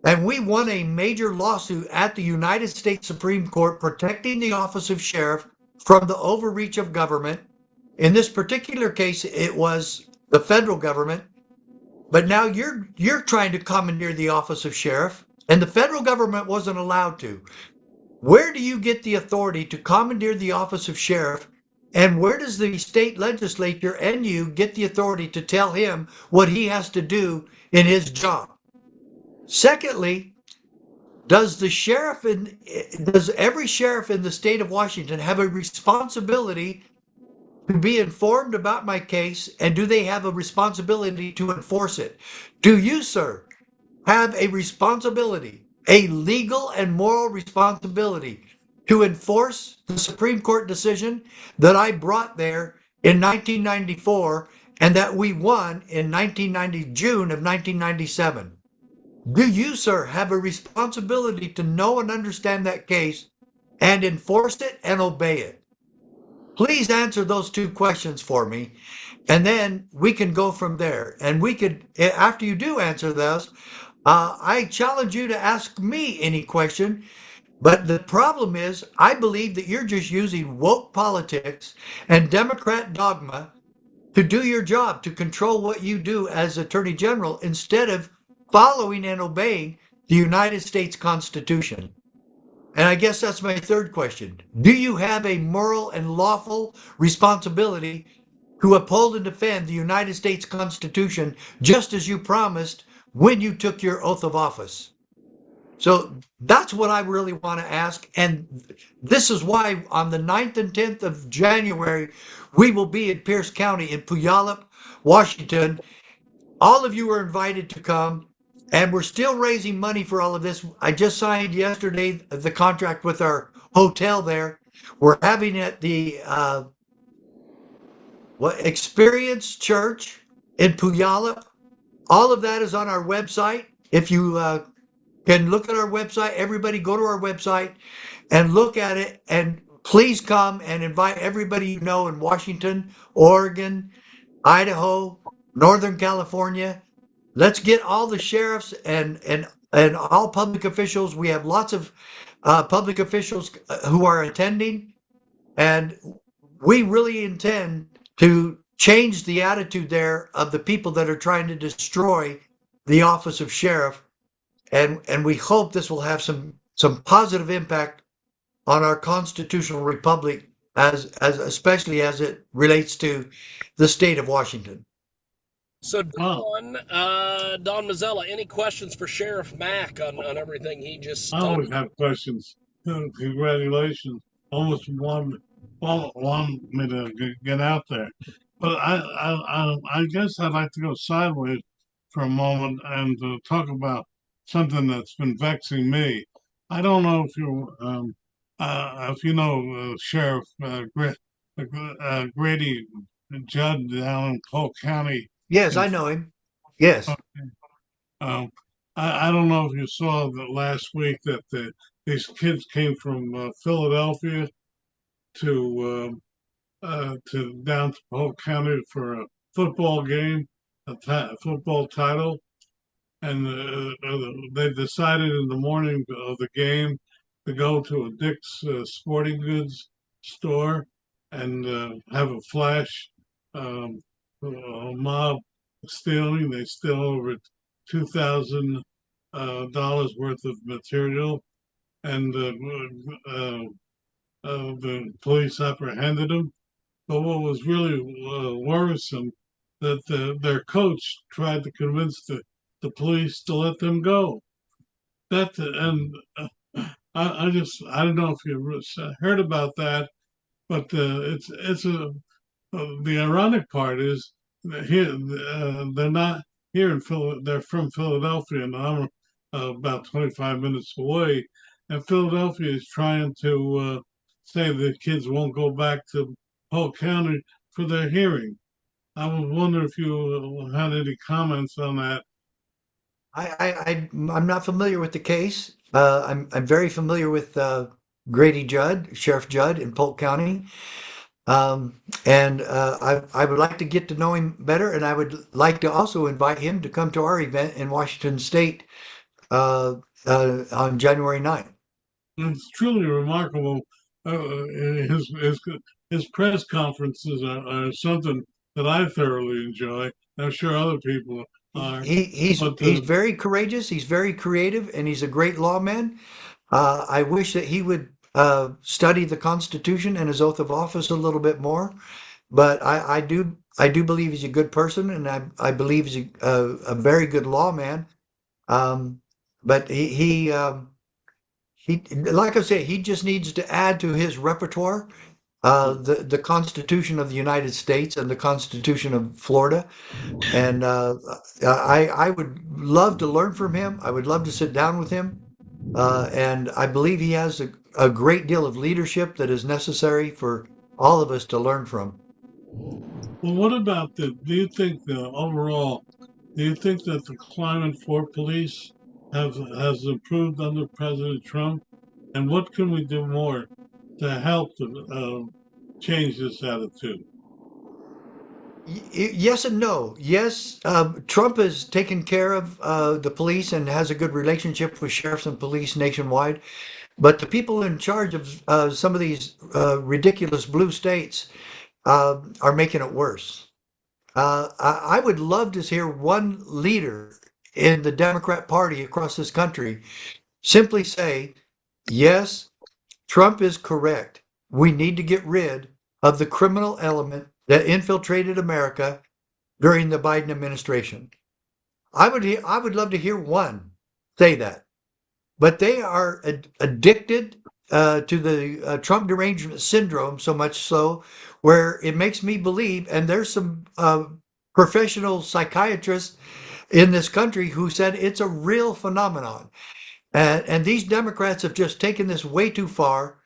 Speaker 5: and we won a major lawsuit at the United States Supreme Court protecting the office of sheriff from the overreach of government. In this particular case, it was the federal government. But now you're trying to commandeer the office of sheriff, and the federal government wasn't allowed to. Where do you get the authority to commandeer the office of sheriff? And where does the state legislature and you get the authority to tell him what he has to do in his job? Secondly, does every sheriff in the state of Washington have a responsibility to be informed about my case, and do they have a responsibility to enforce it? Do you, sir, have a responsibility, a legal and moral responsibility to enforce the Supreme Court decision that I brought there in 1994 and that we won in 1990, June of 1997? Do you, sir, have a responsibility to know and understand that case and enforce it and obey it? Please answer those two questions for me, and then we can go from there. And we could, after you do answer those, I challenge you to ask me any question. But the problem is, I believe that you're just using woke politics and Democrat dogma to do your job, to control what you do as Attorney General, instead of following and obeying the United States Constitution. And I guess that's my third question. Do you have a moral and lawful responsibility to uphold and defend the United States Constitution just as you promised when you took your oath of office? So that's what I really want to ask. And this is why on the 9th and 10th of January, we will be in Pierce County in Puyallup, Washington. All of you are invited to come. And we're still raising money for all of this. I just signed yesterday the contract with our hotel there. We're having it at the Experience Church in Puyallup. All of that is on our website. If you can look at our website, everybody go to our website and look at it. And please come and invite everybody you know in Washington, Oregon, Idaho, Northern California. Let's get all the sheriffs and all public officials. We have lots of public officials who are attending, and we really intend to change the attitude there of the people that are trying to destroy the office of sheriff. And we hope this will have some positive impact on our constitutional republic, as especially as it relates to the state of Washington.
Speaker 1: So,
Speaker 3: Wow.
Speaker 1: Don Mazzella, any questions for Sheriff Mack on everything he just
Speaker 3: I
Speaker 1: done?
Speaker 3: always have questions. Congratulations. Almost want me to get out there. But I guess I'd like to go sideways for a moment and talk about something that's been vexing me. I don't know if you know Sheriff Grady Judd down in Polk County.
Speaker 5: Yes,
Speaker 3: In,
Speaker 5: I know him. Yes.
Speaker 3: um, I don't know if you saw that last week that these kids came from Philadelphia to down to Polk County for a football game, football title, and they decided in the morning of the game to go to a Dick's Sporting Goods store and have a flash mob stealing. They steal over $2,000 worth of material, and the police apprehended them. But what was really worrisome that their coach tried to convince the police to let them go. That and I don't know if you heard about that, but it's a the ironic part is that here they're not here in Phil. They're from Philadelphia, and I'm about 25 minutes away. And Philadelphia is trying to say the kids won't go back to Polk County for their hearing. I was wondering if you had any comments on that.
Speaker 5: I'm not familiar with the case. I'm very familiar with Grady Judd, Sheriff Judd in Polk County. And I would like to get to know him better, and I would like to also invite him to come to our event in Washington State on January 9th.
Speaker 3: It's truly remarkable. His press conferences are something that I thoroughly enjoy. I'm sure other people are. But
Speaker 5: He's very courageous, he's very creative, and he's a great lawman. I wish that he would study the Constitution and his oath of office a little bit more. But I do believe he's a good person, and I believe he's a very good lawman. But he like I say, he just needs to add to his repertoire the Constitution of the United States and the Constitution of Florida. And I would love to learn from him. I would love to sit down with him. And I believe he has a great deal of leadership that is necessary for all of us to learn from.
Speaker 3: Well, what about do you think overall, do you think that the climate for police has improved under President Trump? And what can we do more to help change this attitude?
Speaker 5: Yes and no. Yes, Trump has taken care of the police and has a good relationship with sheriffs and police nationwide. But the people in charge of some of these ridiculous blue states are making it worse. I would love to hear one leader in the Democrat Party across this country simply say, yes, Trump is correct. We need to get rid of the criminal element that infiltrated America during the Biden administration. I would love to hear one say that, but they are addicted to the Trump derangement syndrome so much so where it makes me believe, and there's some professional psychiatrists in this country who said it's a real phenomenon. And these Democrats have just taken this way too far.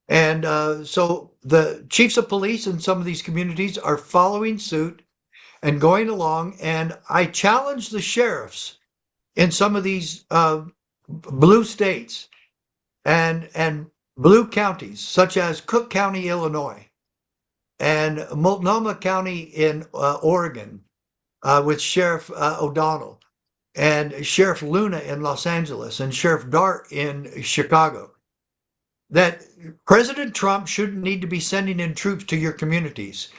Speaker 5: And so the chiefs of police in some of these communities are following suit and going along. And I challenge the sheriffs in some of these blue states and blue counties, such as Cook County, Illinois, and Multnomah County in Oregon, with Sheriff O'Donnell, and Sheriff Luna in Los Angeles, and Sheriff Dart in Chicago, that President Trump shouldn't need to be sending in troops to your communities.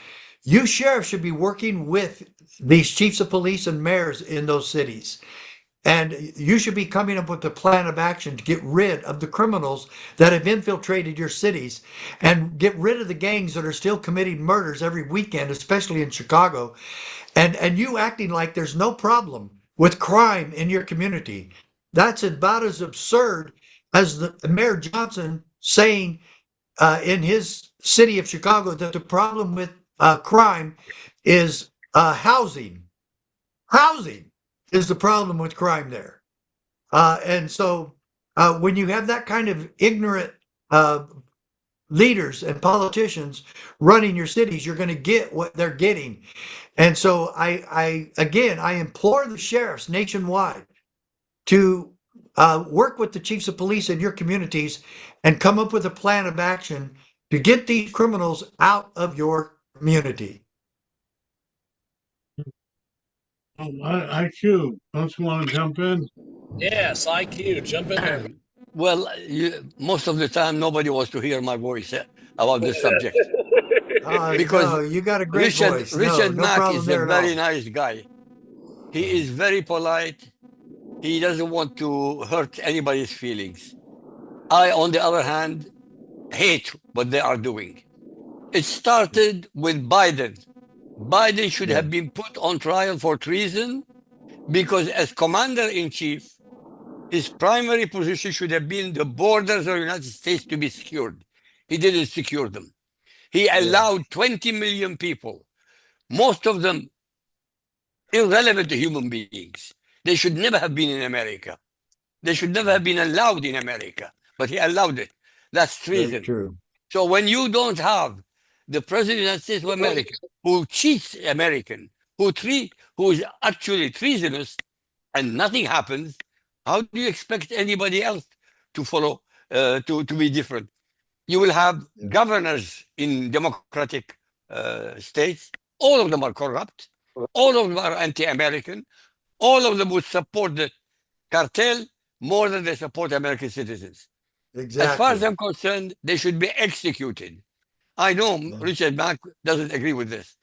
Speaker 5: You sheriffs should be working with these chiefs of police and mayors in those cities. And you should be coming up with a plan of action to get rid of the criminals that have infiltrated your cities and get rid of the gangs that are still committing murders every weekend, especially in Chicago. And you acting like there's no problem with crime in your community. That's about as absurd as the Mayor Johnson saying in his city of Chicago that the problem with crime is housing. Housing is the problem with crime there. And so when you have that kind of ignorant leaders and politicians running your cities, you're going to get what they're getting. And so I implore the sheriffs nationwide to work with the chiefs of police in your communities and come up with a plan of action to get these criminals out of your community.
Speaker 3: IQ, don't you want to jump in?
Speaker 1: Yes, IQ, jump in there.
Speaker 4: Well, most of the time, nobody wants to hear my voice about this subject because
Speaker 5: No, you got a great voice.
Speaker 4: Richard
Speaker 5: No
Speaker 4: Mack
Speaker 5: problem
Speaker 4: is a
Speaker 5: there at
Speaker 4: very
Speaker 5: all.
Speaker 4: nice guy. He is very polite. He doesn't want to hurt anybody's feelings. I, on the other hand, hate what they are doing. It started with Biden. Biden should
Speaker 5: Yeah,
Speaker 4: have been put on trial for treason because, as commander in chief, his primary position should have been the borders of the United States to be secured. He didn't secure them. He
Speaker 5: yeah,
Speaker 4: allowed 20 million people, most of them irrelevant to human beings. They should never have been in America. They should never have been allowed in America, but he allowed it. That's
Speaker 5: very
Speaker 4: treason.
Speaker 5: true.
Speaker 4: So when you don't have the President of the United States of America who cheats American, who is actually treasonous, and nothing happens, how do you expect anybody else to follow, to be different? You will have
Speaker 5: Yeah,
Speaker 4: governors in democratic states. All of them are corrupt. All of them are anti-American. All of them would support the cartel more than they support American citizens. As far as
Speaker 5: exactly.
Speaker 4: I'm concerned, they should be executed. I know
Speaker 5: Yeah.
Speaker 4: Richard Mack doesn't agree with this.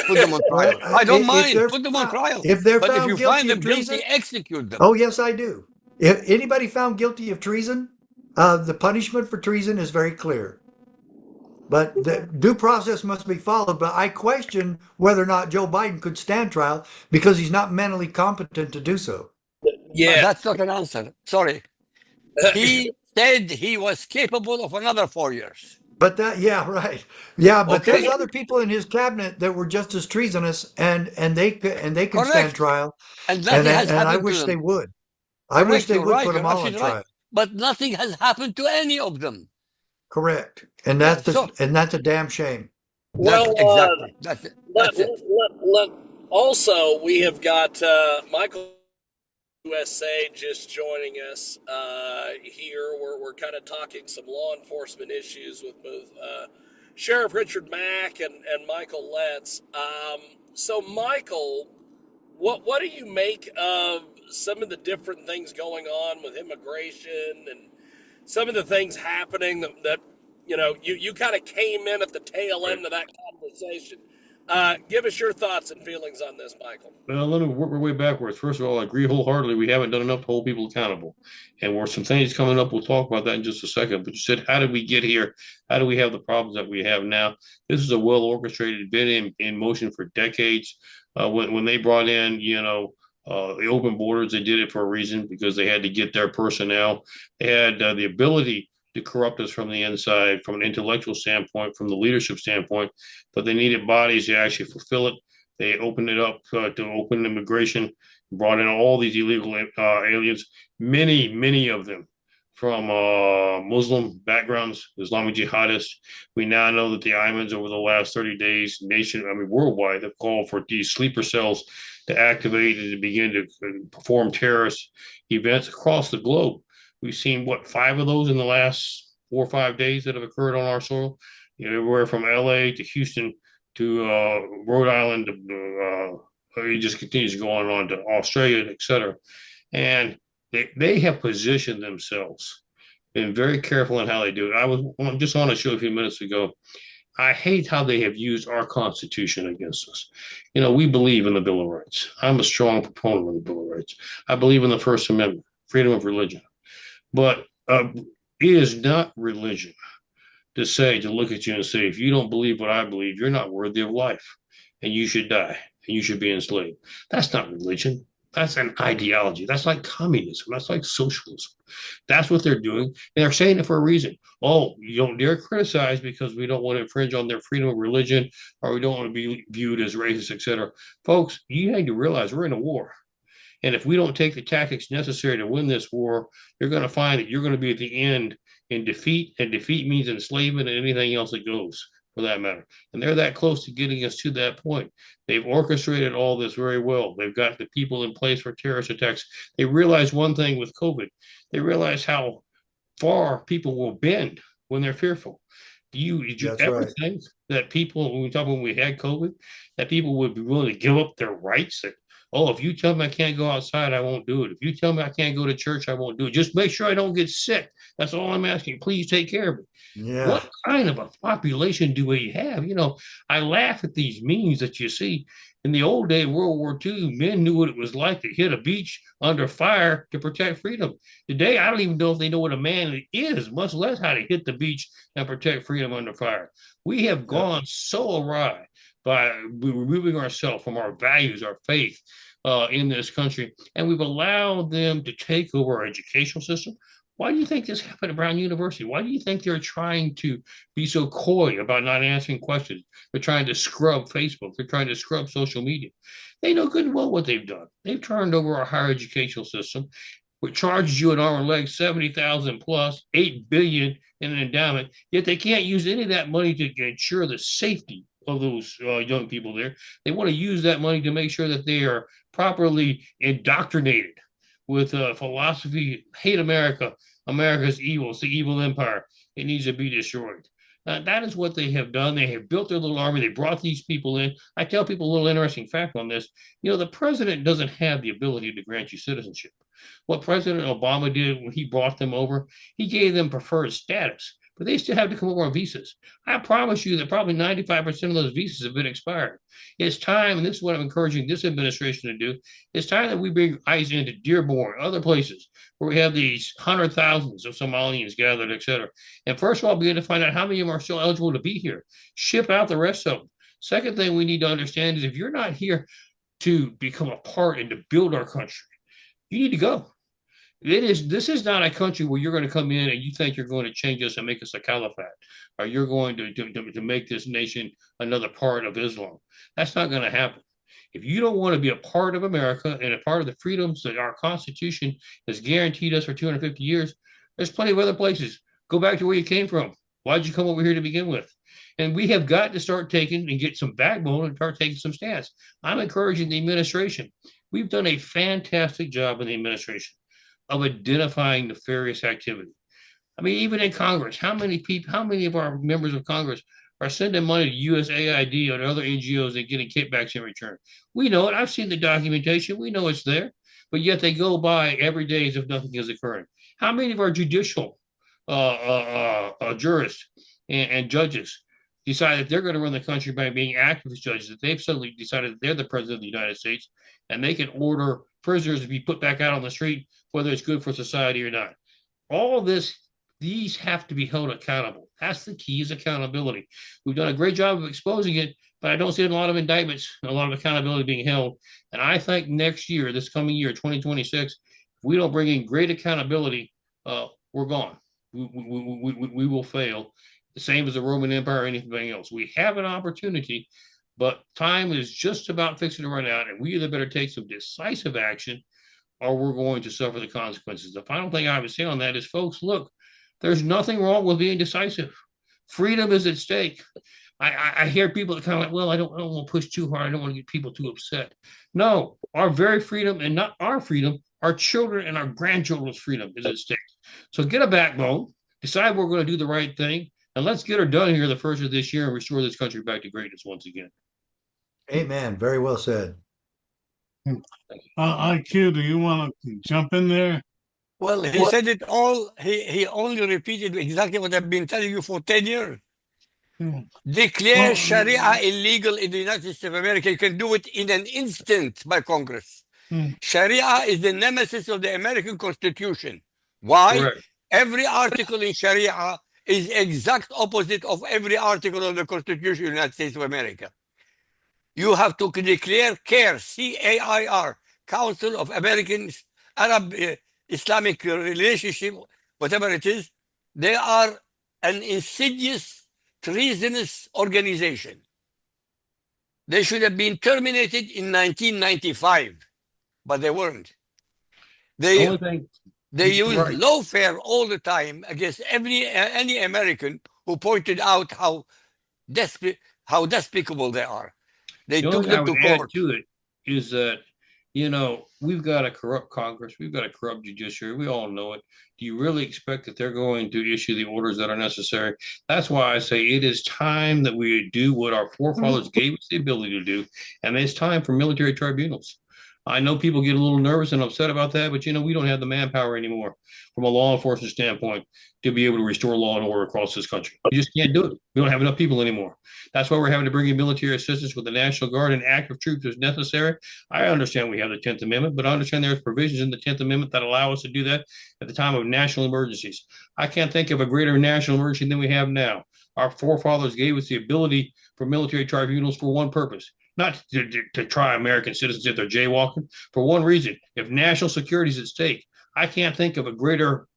Speaker 4: Put them on
Speaker 5: Well,
Speaker 4: trial. I don't
Speaker 5: if
Speaker 4: mind. Put them on trial.
Speaker 5: if they're
Speaker 4: But if
Speaker 5: found
Speaker 4: you find
Speaker 5: guilty of
Speaker 4: them guilty,
Speaker 5: treason,
Speaker 4: execute them.
Speaker 5: oh yes, I do. If anybody found guilty of treason, the punishment for treason is very clear. But the due process must be followed. But I question whether or not Joe Biden could stand trial because he's not mentally competent to do so.
Speaker 1: Yeah.
Speaker 4: That's not an answer. Sorry. He said he was capable of another 4 years.
Speaker 5: But that, yeah, right. Yeah, but there's
Speaker 4: Okay,
Speaker 5: other people in his cabinet that were just as treasonous, and they can stand
Speaker 4: correct.
Speaker 5: trial,
Speaker 4: And nothing has
Speaker 5: and I
Speaker 4: happened to
Speaker 5: wish they
Speaker 4: them.
Speaker 5: would. I wish
Speaker 4: Correct,
Speaker 5: they
Speaker 4: you're
Speaker 5: would
Speaker 4: right.
Speaker 5: put them
Speaker 4: You're
Speaker 5: all on
Speaker 4: absolutely right.
Speaker 5: trial.
Speaker 4: But nothing has happened to any of them.
Speaker 5: Correct.
Speaker 4: Yeah, so
Speaker 5: And that's a damn shame.
Speaker 4: that's
Speaker 1: Well,
Speaker 4: exactly that's it.
Speaker 1: let,
Speaker 4: That's
Speaker 1: let,
Speaker 4: it.
Speaker 1: also, we have got Michael USA just joining us here. We're kind of talking some law enforcement issues with both Sheriff Richard Mack and Michael Letts. So, Michael, what do you make of some of the different things going on with immigration and some of the things happening that you kind of came in at the tail
Speaker 6: Right.
Speaker 1: end of that conversation? Give us your thoughts and feelings on this, Michael.
Speaker 6: Well, let me work my way backwards. First of all, I agree wholeheartedly. We haven't done enough to hold people accountable. And where some things coming up, we'll talk about that in just a second. But you said, how did we get here? How do we have the problems that we have now? This is a well orchestrated, been in motion for decades. When they brought in, the open borders, they did it for a reason because they had to get their personnel. They had the ability to corrupt us from the inside, from an intellectual standpoint, from the leadership standpoint, but they needed bodies to actually fulfill it. They opened it up to open immigration, brought in all these illegal aliens, many of them from Muslim backgrounds, Islamic jihadists. We now know that the Imams over the last 30 days, worldwide, have called for these sleeper cells to activate and to begin to perform terrorist events across the globe. We've seen, what, 5 of those in the last 4 or 5 days that have occurred on our soil? Everywhere from LA to Houston to Rhode Island. It just continues to go on and on to Australia, et cetera. And they have positioned themselves, been very careful in how they do it. I was just on a show a few minutes ago. I hate how they have used our Constitution against us. We believe in the Bill of Rights. I'm a strong proponent of the Bill of Rights. I believe in the First Amendment, freedom of religion. But it is not religion to look at you and say, if you don't believe what I believe, you're not worthy of life and you should die and you should be enslaved. That's not religion. That's an ideology. That's like communism. That's like socialism. That's what they're doing. And they're saying it for a reason. Oh, you don't dare criticize because we don't want to infringe on their freedom of religion or we don't want to be viewed as racist, etc. Folks, you need to realize we're in a war. And if we don't take the tactics necessary to win this war, you're going to find that you're going to be at the end in defeat, and defeat means enslavement and anything else that goes for that matter. And they're that close to getting us to that point. They've orchestrated all this very well. They've got the people in place for terrorist attacks. They realize one thing with COVID. They realize how far people will bend when they're fearful. Did you
Speaker 5: That's
Speaker 6: ever
Speaker 5: right.
Speaker 6: think that people, when we had COVID, that people would be willing to give up their rights? That, oh, if you tell me I can't go outside, I won't do it. If you tell me I can't go to church, I won't do it. Just make sure I don't get sick. That's all I'm asking. Please take care of me.
Speaker 5: Yeah.
Speaker 6: What kind of a population do we have? I laugh at these memes that you see. In the old day, World War II, men knew what it was like to hit a beach under fire to protect freedom. Today, I don't even know if they know what a man is, much less how to hit the beach and protect freedom under fire. We have
Speaker 5: Yeah.
Speaker 6: gone so awry by removing ourselves from our values, our faith in this country, and we've allowed them to take over our educational system. Why do you think this happened at Brown University? Why do you think they're trying to be so coy about not answering questions? They're trying to scrub Facebook. They're trying to scrub social media. They know good and well what they've done. They've turned over our higher educational system, which charges you an arm and leg 70,000 plus 8 billion in an endowment. Yet they can't use any of that money to ensure the safety of those young people there. They want to use that money to make sure that they are properly indoctrinated with philosophy, hate America, America's evil, it's the evil empire. It needs to be destroyed. That is what they have done. They have built their little army. They brought these people in. I tell people a little interesting fact on this. The president doesn't have the ability to grant you citizenship. What President Obama did when he brought them over, he gave them preferred status, but they still have to come over on visas. I promise you that probably 95% of those visas have been expired. It's time, and this is what I'm encouraging this administration to do, it's time that we bring ICE into Dearborn, other places where we have these hundred thousands of Somalians gathered, et cetera. And first of all, begin to find out how many of them are still eligible to be here. Ship out the rest of them. Second thing we need to understand is if you're not here to become a part and to build our country, you need to go. This is not a country where you're going to come in and you think you're going to change us and make us a caliphate, or you're going to make this nation another part of Islam. That's not going to happen. If you don't want to be a part of America and a part of the freedoms that our Constitution has guaranteed us for 250 years, there's plenty of other places. Go back to where you came from. Why'd you come over here to begin with? And we have got to start taking and get some backbone and start taking some stance. I'm encouraging the administration. We've done a fantastic job in the administration of identifying nefarious activity. I mean, even in Congress, how many people, how many of our members of Congress are sending money to USAID and other NGOs and getting kickbacks in return? We know it. I've seen the documentation. We know it's there, but yet they go by every day as if nothing is occurring. How many of our judicial jurists and judges decide that they're going to run the country by being activist judges, that they've suddenly decided that they're the president of the United States and they can order prisoners to be put back out on the street, whether it's good for society or not? All of this, these have to be held accountable. That's the key, is accountability. We've done a great job of exposing it, but I don't see a lot of indictments, a lot of accountability being held. And I think next year, this coming year, 2026, if we don't bring in great accountability, we're gone. We will fail. The same as the Roman Empire or anything else. We have an opportunity, but time is just about fixing to run out, and we either better take some decisive action or we're going to suffer the consequences. The final thing I would say on that is, folks, look, there's nothing wrong with being decisive. Freedom is at stake. I hear people that kind of like, well, I don't want to push too hard. I don't want to get people too upset. No, our very freedom, and not our freedom, our children and our grandchildren's freedom is at stake. So get a backbone, decide we're going to do the right thing, and let's get her done here the first of this year and restore this country back to greatness once again.
Speaker 5: Amen. Very well said.
Speaker 3: IQ, do you want to jump in there?
Speaker 4: Well, he said it all. He only repeated exactly what I've been telling you for 10 years. Declare
Speaker 3: Well,
Speaker 4: Sharia illegal in the United States of America. You can do it in an instant by Congress. Sharia is the nemesis of the American Constitution. Why?
Speaker 6: Correct.
Speaker 4: Every article in Sharia is exact opposite of every article of the Constitution of the United States of America. You have to declare CAIR, C-A-I-R, Council of American Arab Islamic Relationship, whatever it is. They are an insidious, treasonous organization. They should have been terminated in 1995, but they weren't. They use lawfare all the time against any American who pointed out how despicable they are. They took them to court.
Speaker 6: To it is that, you know, we've got a corrupt Congress, we've got a corrupt judiciary, we all know it. Do you really expect that they're going to issue the orders that are necessary? That's why I say it is time that we do what our forefathers gave us the ability to do, and it's time for military tribunals. I know people get a little nervous and upset about that, but you know, we don't have the manpower anymore from a law enforcement standpoint to be able to restore law and order across this country. You just can't do it. We don't have enough people anymore. That's why we're having to bring in military assistance with the National Guard and active troops as necessary. I understand we have the 10th Amendment, but I understand there's provisions in the 10th Amendment that allow us to do that at the time of national emergencies. I can't think of a greater national emergency than we have now. Our forefathers gave us the ability for military tribunals for one purpose, not to try American citizens if they're jaywalking, for one reason: if national security is at stake. I can't think of a greater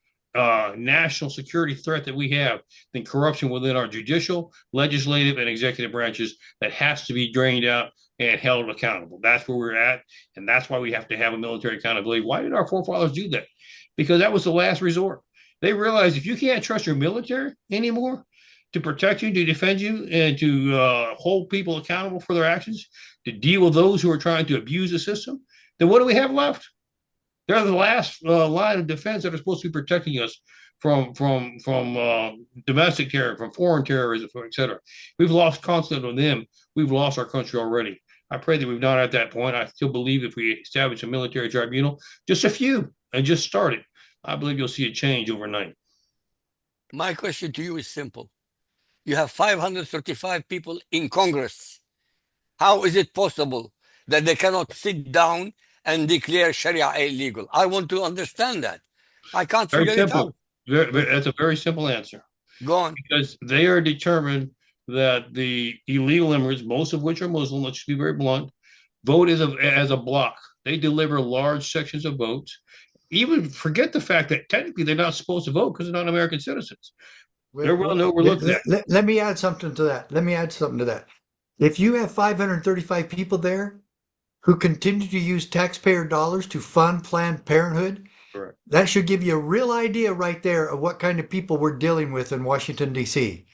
Speaker 6: national security threat that we have than corruption within our judicial, legislative, and executive branches that has to be drained out and held accountable. That's where we're at, and that's why we have to have a military accountability. Why did our forefathers do that? Because that was the last resort. They realized if you can't trust your military anymore to protect you, to defend you, and to hold people accountable for their actions, to deal with those who are trying to abuse the system, then what do we have left? They're the last line of defense that are supposed to be protecting us from domestic terror, from foreign terrorism, et cetera. We've lost confidence in them. We've lost our country already. I pray that we've not at that point. I still believe if we establish a military tribunal, just a few, and just start it, I believe you'll see a change overnight.
Speaker 4: My question to you is simple. You have 535 people in Congress. How is it possible that they cannot sit down and declare Sharia illegal? I want to understand that. I can't figure it out.
Speaker 6: That's a very simple answer.
Speaker 4: Go on.
Speaker 6: Because they are determined that the illegal immigrants, most of which are Muslim, let's just be very blunt, vote as a block. They deliver large sections of votes. even forget the fact that technically they're not supposed to vote because they're not American citizens. They're willing to overlook that.
Speaker 5: Let me add something to that. Let me add something to that. If you have 535 people there who continue to use taxpayer dollars to fund Planned Parenthood,
Speaker 6: Correct.
Speaker 5: that should give you a real idea right there of what kind of people we're dealing with in Washington, D.C.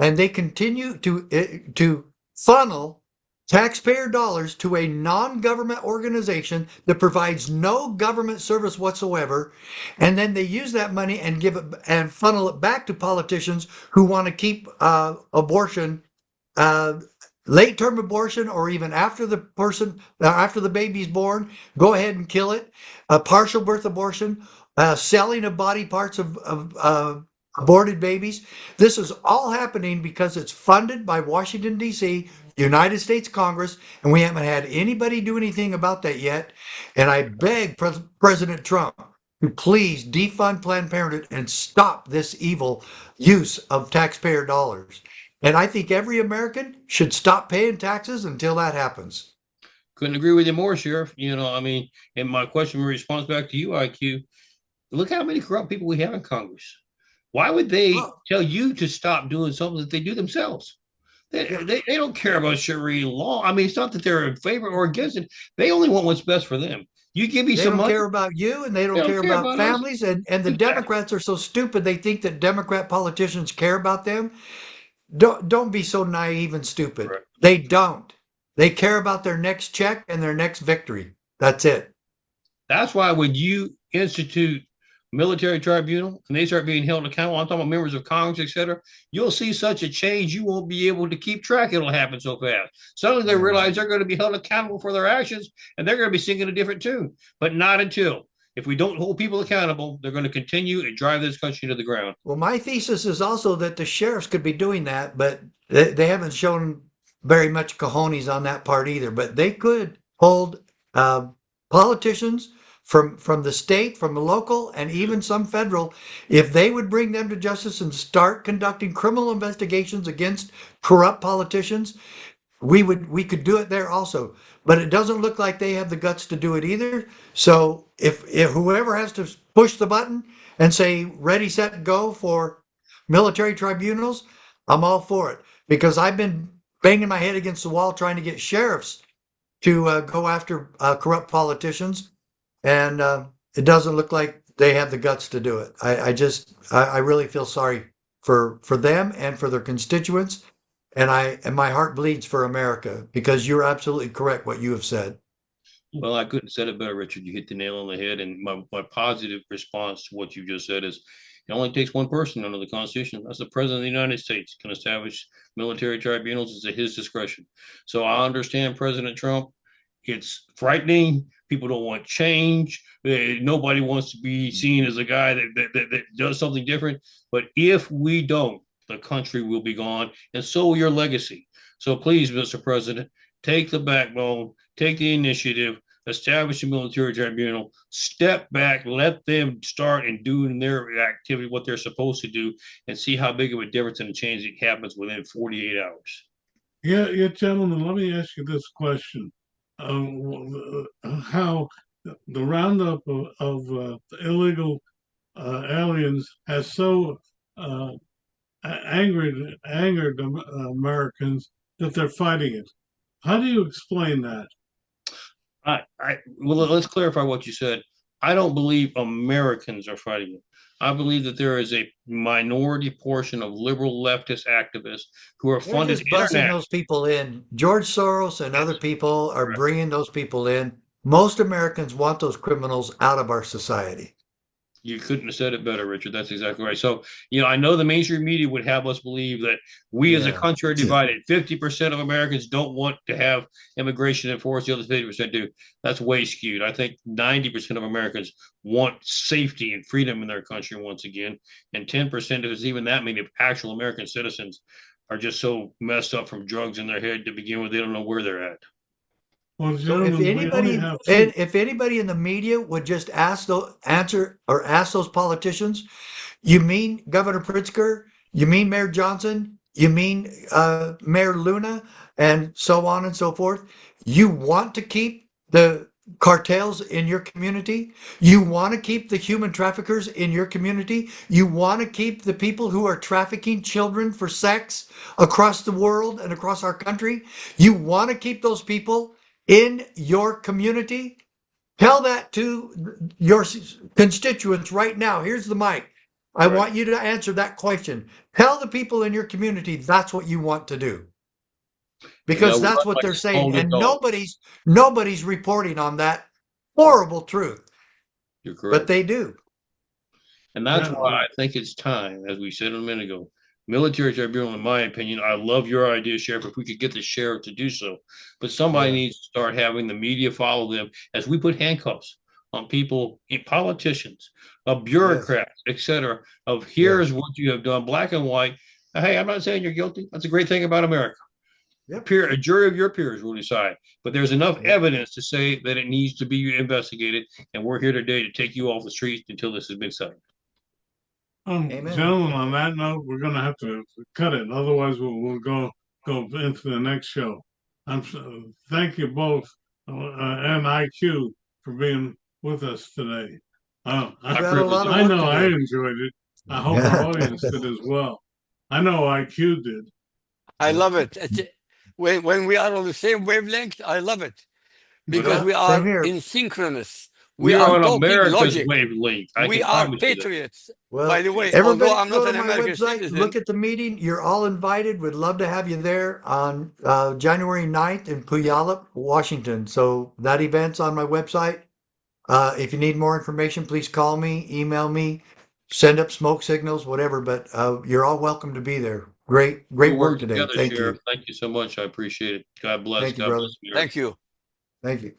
Speaker 5: And they continue to funnel taxpayer dollars to a non-government organization that provides no government service whatsoever, and then they use that money and give it and funnel it back to politicians who want to keep abortion, uh, late-term abortion, or even after the baby's born, go ahead and kill it. Partial birth abortion, selling of body parts of aborted babies. This is all happening because it's funded by Washington, D.C., United States Congress, and we haven't had anybody do anything about that yet. And I beg President Trump to please defund Planned Parenthood and stop this evil use of taxpayer dollars. And I think every American should stop paying taxes until that happens.
Speaker 6: Couldn't agree with you more, Sheriff. And my question in response back to you, IQ, look how many corrupt people we have in Congress. Why would they tell you to stop doing something that they do themselves? They don't care about Sharia law. I mean, it's not that they're in favor or against it. They only want what's best for them. You give me
Speaker 5: They
Speaker 6: some
Speaker 5: don't
Speaker 6: money.
Speaker 5: care about you, and they don't care
Speaker 6: care
Speaker 5: about
Speaker 6: about us.
Speaker 5: families. And the
Speaker 6: Exactly.
Speaker 5: Democrats are so stupid they think that Democrat politicians care about them. Don't be so naive and stupid.
Speaker 6: Right.
Speaker 5: They don't. They care about their next check and their next victory. That's it.
Speaker 6: That's why when you institute military tribunal and they start being held accountable, I'm talking about members of Congress, etc., you'll see such a change you won't be able to keep track. It'll happen so fast. Suddenly they realize they're going to be held accountable for their actions and they're going to be singing a different tune. But not until. If we don't hold people accountable, they're going to continue and drive this country to the ground.
Speaker 5: Well, my thesis is also that the sheriffs could be doing that, but they haven't shown very much cojones on that part either. But they could hold politicians from the state, from the local, and even some federal, if they would bring them to justice and start conducting criminal investigations against corrupt politicians, we could do it there also. But it doesn't look like they have the guts to do it either. So if whoever has to push the button and say ready, set, go for military tribunals, I'm all for it, because I've been banging my head against the wall trying to get sheriffs to go after corrupt politicians, and it doesn't look like they have the guts to do it. I really feel sorry for them and for their constituents, and my heart bleeds for America, because you're absolutely correct what you have said.
Speaker 6: Well, I couldn't have said it better, Richard. You hit the nail on the head. And my positive response to what you just said is it only takes one person under the Constitution. That's the President of the United States can establish military tribunals. It's at his discretion. So I understand President Trump. It's frightening. People don't want change. Nobody wants to be seen as a guy that does something different. But if we don't, the country will be gone, and so will your legacy. So please, Mr. President, take the backbone, take the initiative, establish a military tribunal, step back, let them start and doing their activity, what they're supposed to do, and see how big of a difference and a change it happens within 48 hours.
Speaker 3: Yeah, gentlemen, let me ask you this question. How the roundup of illegal aliens has so angered Americans that they're fighting it. How do you explain that?
Speaker 6: Well, let's clarify what you said. I don't believe Americans are fighting it. I believe that there is a minority portion of liberal leftist activists who are
Speaker 5: They're
Speaker 6: funded
Speaker 5: just buzzing
Speaker 6: internationally.
Speaker 5: those people in. George Soros and other people are bringing those people in. Most Americans want those criminals out of our society.
Speaker 6: You couldn't have said it better, Richard. That's exactly right. So, I know the mainstream media would have us believe that we as a country are divided. 50% of Americans don't want to have immigration enforced. The other 50% do. That's way skewed. I think 90% of Americans want safety and freedom in their country once again. And 10%, if it's even that many, of actual American citizens are just so messed up from drugs in their head to begin with, they don't know where they're at.
Speaker 3: Well,
Speaker 5: So if anybody in the media would just ask those politicians, you mean Governor Pritzker, you mean Mayor Johnson, you mean Mayor Luna, and so on and so forth, you want to keep the cartels in your community. You want to keep the human traffickers in your community. You want to keep the people who are trafficking children for sex across the world and across our country. You want to keep those people in your community. Tell that to your constituents right now. Here's the mic. I
Speaker 6: Right.
Speaker 5: want you to answer that question. Tell the people in your community that's what you want to do,
Speaker 6: And now
Speaker 5: because
Speaker 6: we
Speaker 5: that's
Speaker 6: run
Speaker 5: what
Speaker 6: like
Speaker 5: they're
Speaker 6: a
Speaker 5: saying,
Speaker 6: holy
Speaker 5: and
Speaker 6: dog.
Speaker 5: nobody's reporting on that horrible truth,
Speaker 6: You're
Speaker 5: but
Speaker 6: correct.
Speaker 5: they do.
Speaker 6: And that's
Speaker 3: Yeah,
Speaker 6: why I think it's time, as we said a minute ago, military tribunal, in my opinion, I love your idea, Sheriff, if we could get the sheriff to do so. But somebody
Speaker 5: Yeah.
Speaker 6: needs to start having the media follow them as we put handcuffs on people, politicians,
Speaker 5: Yes.
Speaker 6: bureaucrats, etc. Of
Speaker 5: Yes.
Speaker 6: here's what you have done, black and white. Hey, I'm not saying you're guilty. That's a great thing about America.
Speaker 5: Yep.
Speaker 6: A jury of your peers will decide. But there's enough
Speaker 5: Yep.
Speaker 6: evidence to say that it needs to be investigated. And we're here today to take you off the streets until this has been settled.
Speaker 5: Amen.
Speaker 3: Gentlemen, on that note, we're going to have to cut it. Otherwise, we'll go into the next show. Thank you both and IQ for being with us today.
Speaker 5: You've
Speaker 6: My
Speaker 5: had a
Speaker 6: privilege.
Speaker 5: lot of
Speaker 3: I
Speaker 5: work
Speaker 3: know
Speaker 5: to
Speaker 3: I
Speaker 5: do.
Speaker 3: enjoyed it. I hope our audience did as well. I know IQ did.
Speaker 4: I
Speaker 5: Yep.
Speaker 4: love it. When we are on the same wavelength, I love it
Speaker 6: But
Speaker 4: because
Speaker 5: Yeah.
Speaker 4: we
Speaker 5: Same
Speaker 4: are
Speaker 5: here.
Speaker 4: in synchronous. We
Speaker 6: we are
Speaker 4: are
Speaker 6: on
Speaker 4: talking
Speaker 6: America's
Speaker 4: logic.
Speaker 6: wavelength. I
Speaker 4: We
Speaker 6: can
Speaker 4: are
Speaker 6: promise you that.
Speaker 4: patriots. By
Speaker 5: Well,
Speaker 4: the way, although
Speaker 5: everybody
Speaker 4: I'm
Speaker 5: go
Speaker 4: not
Speaker 5: to
Speaker 4: an
Speaker 5: my
Speaker 4: American
Speaker 5: website,
Speaker 4: citizen,
Speaker 5: look at the meeting. You're all invited. We'd love to have you there on January 9th in Puyallup, Washington. So that event's on my website. If you need more information, please call me, email me, send up smoke signals, whatever. But you're all welcome to be there. Great
Speaker 6: We'll
Speaker 5: work
Speaker 6: work
Speaker 5: today.
Speaker 6: together,
Speaker 5: Thank
Speaker 6: Sheriff.
Speaker 5: you.
Speaker 6: Thank you so much. I appreciate it. God bless.
Speaker 5: Thank you,
Speaker 6: God
Speaker 5: brother.
Speaker 6: bless America.
Speaker 4: thank you.
Speaker 5: Thank you.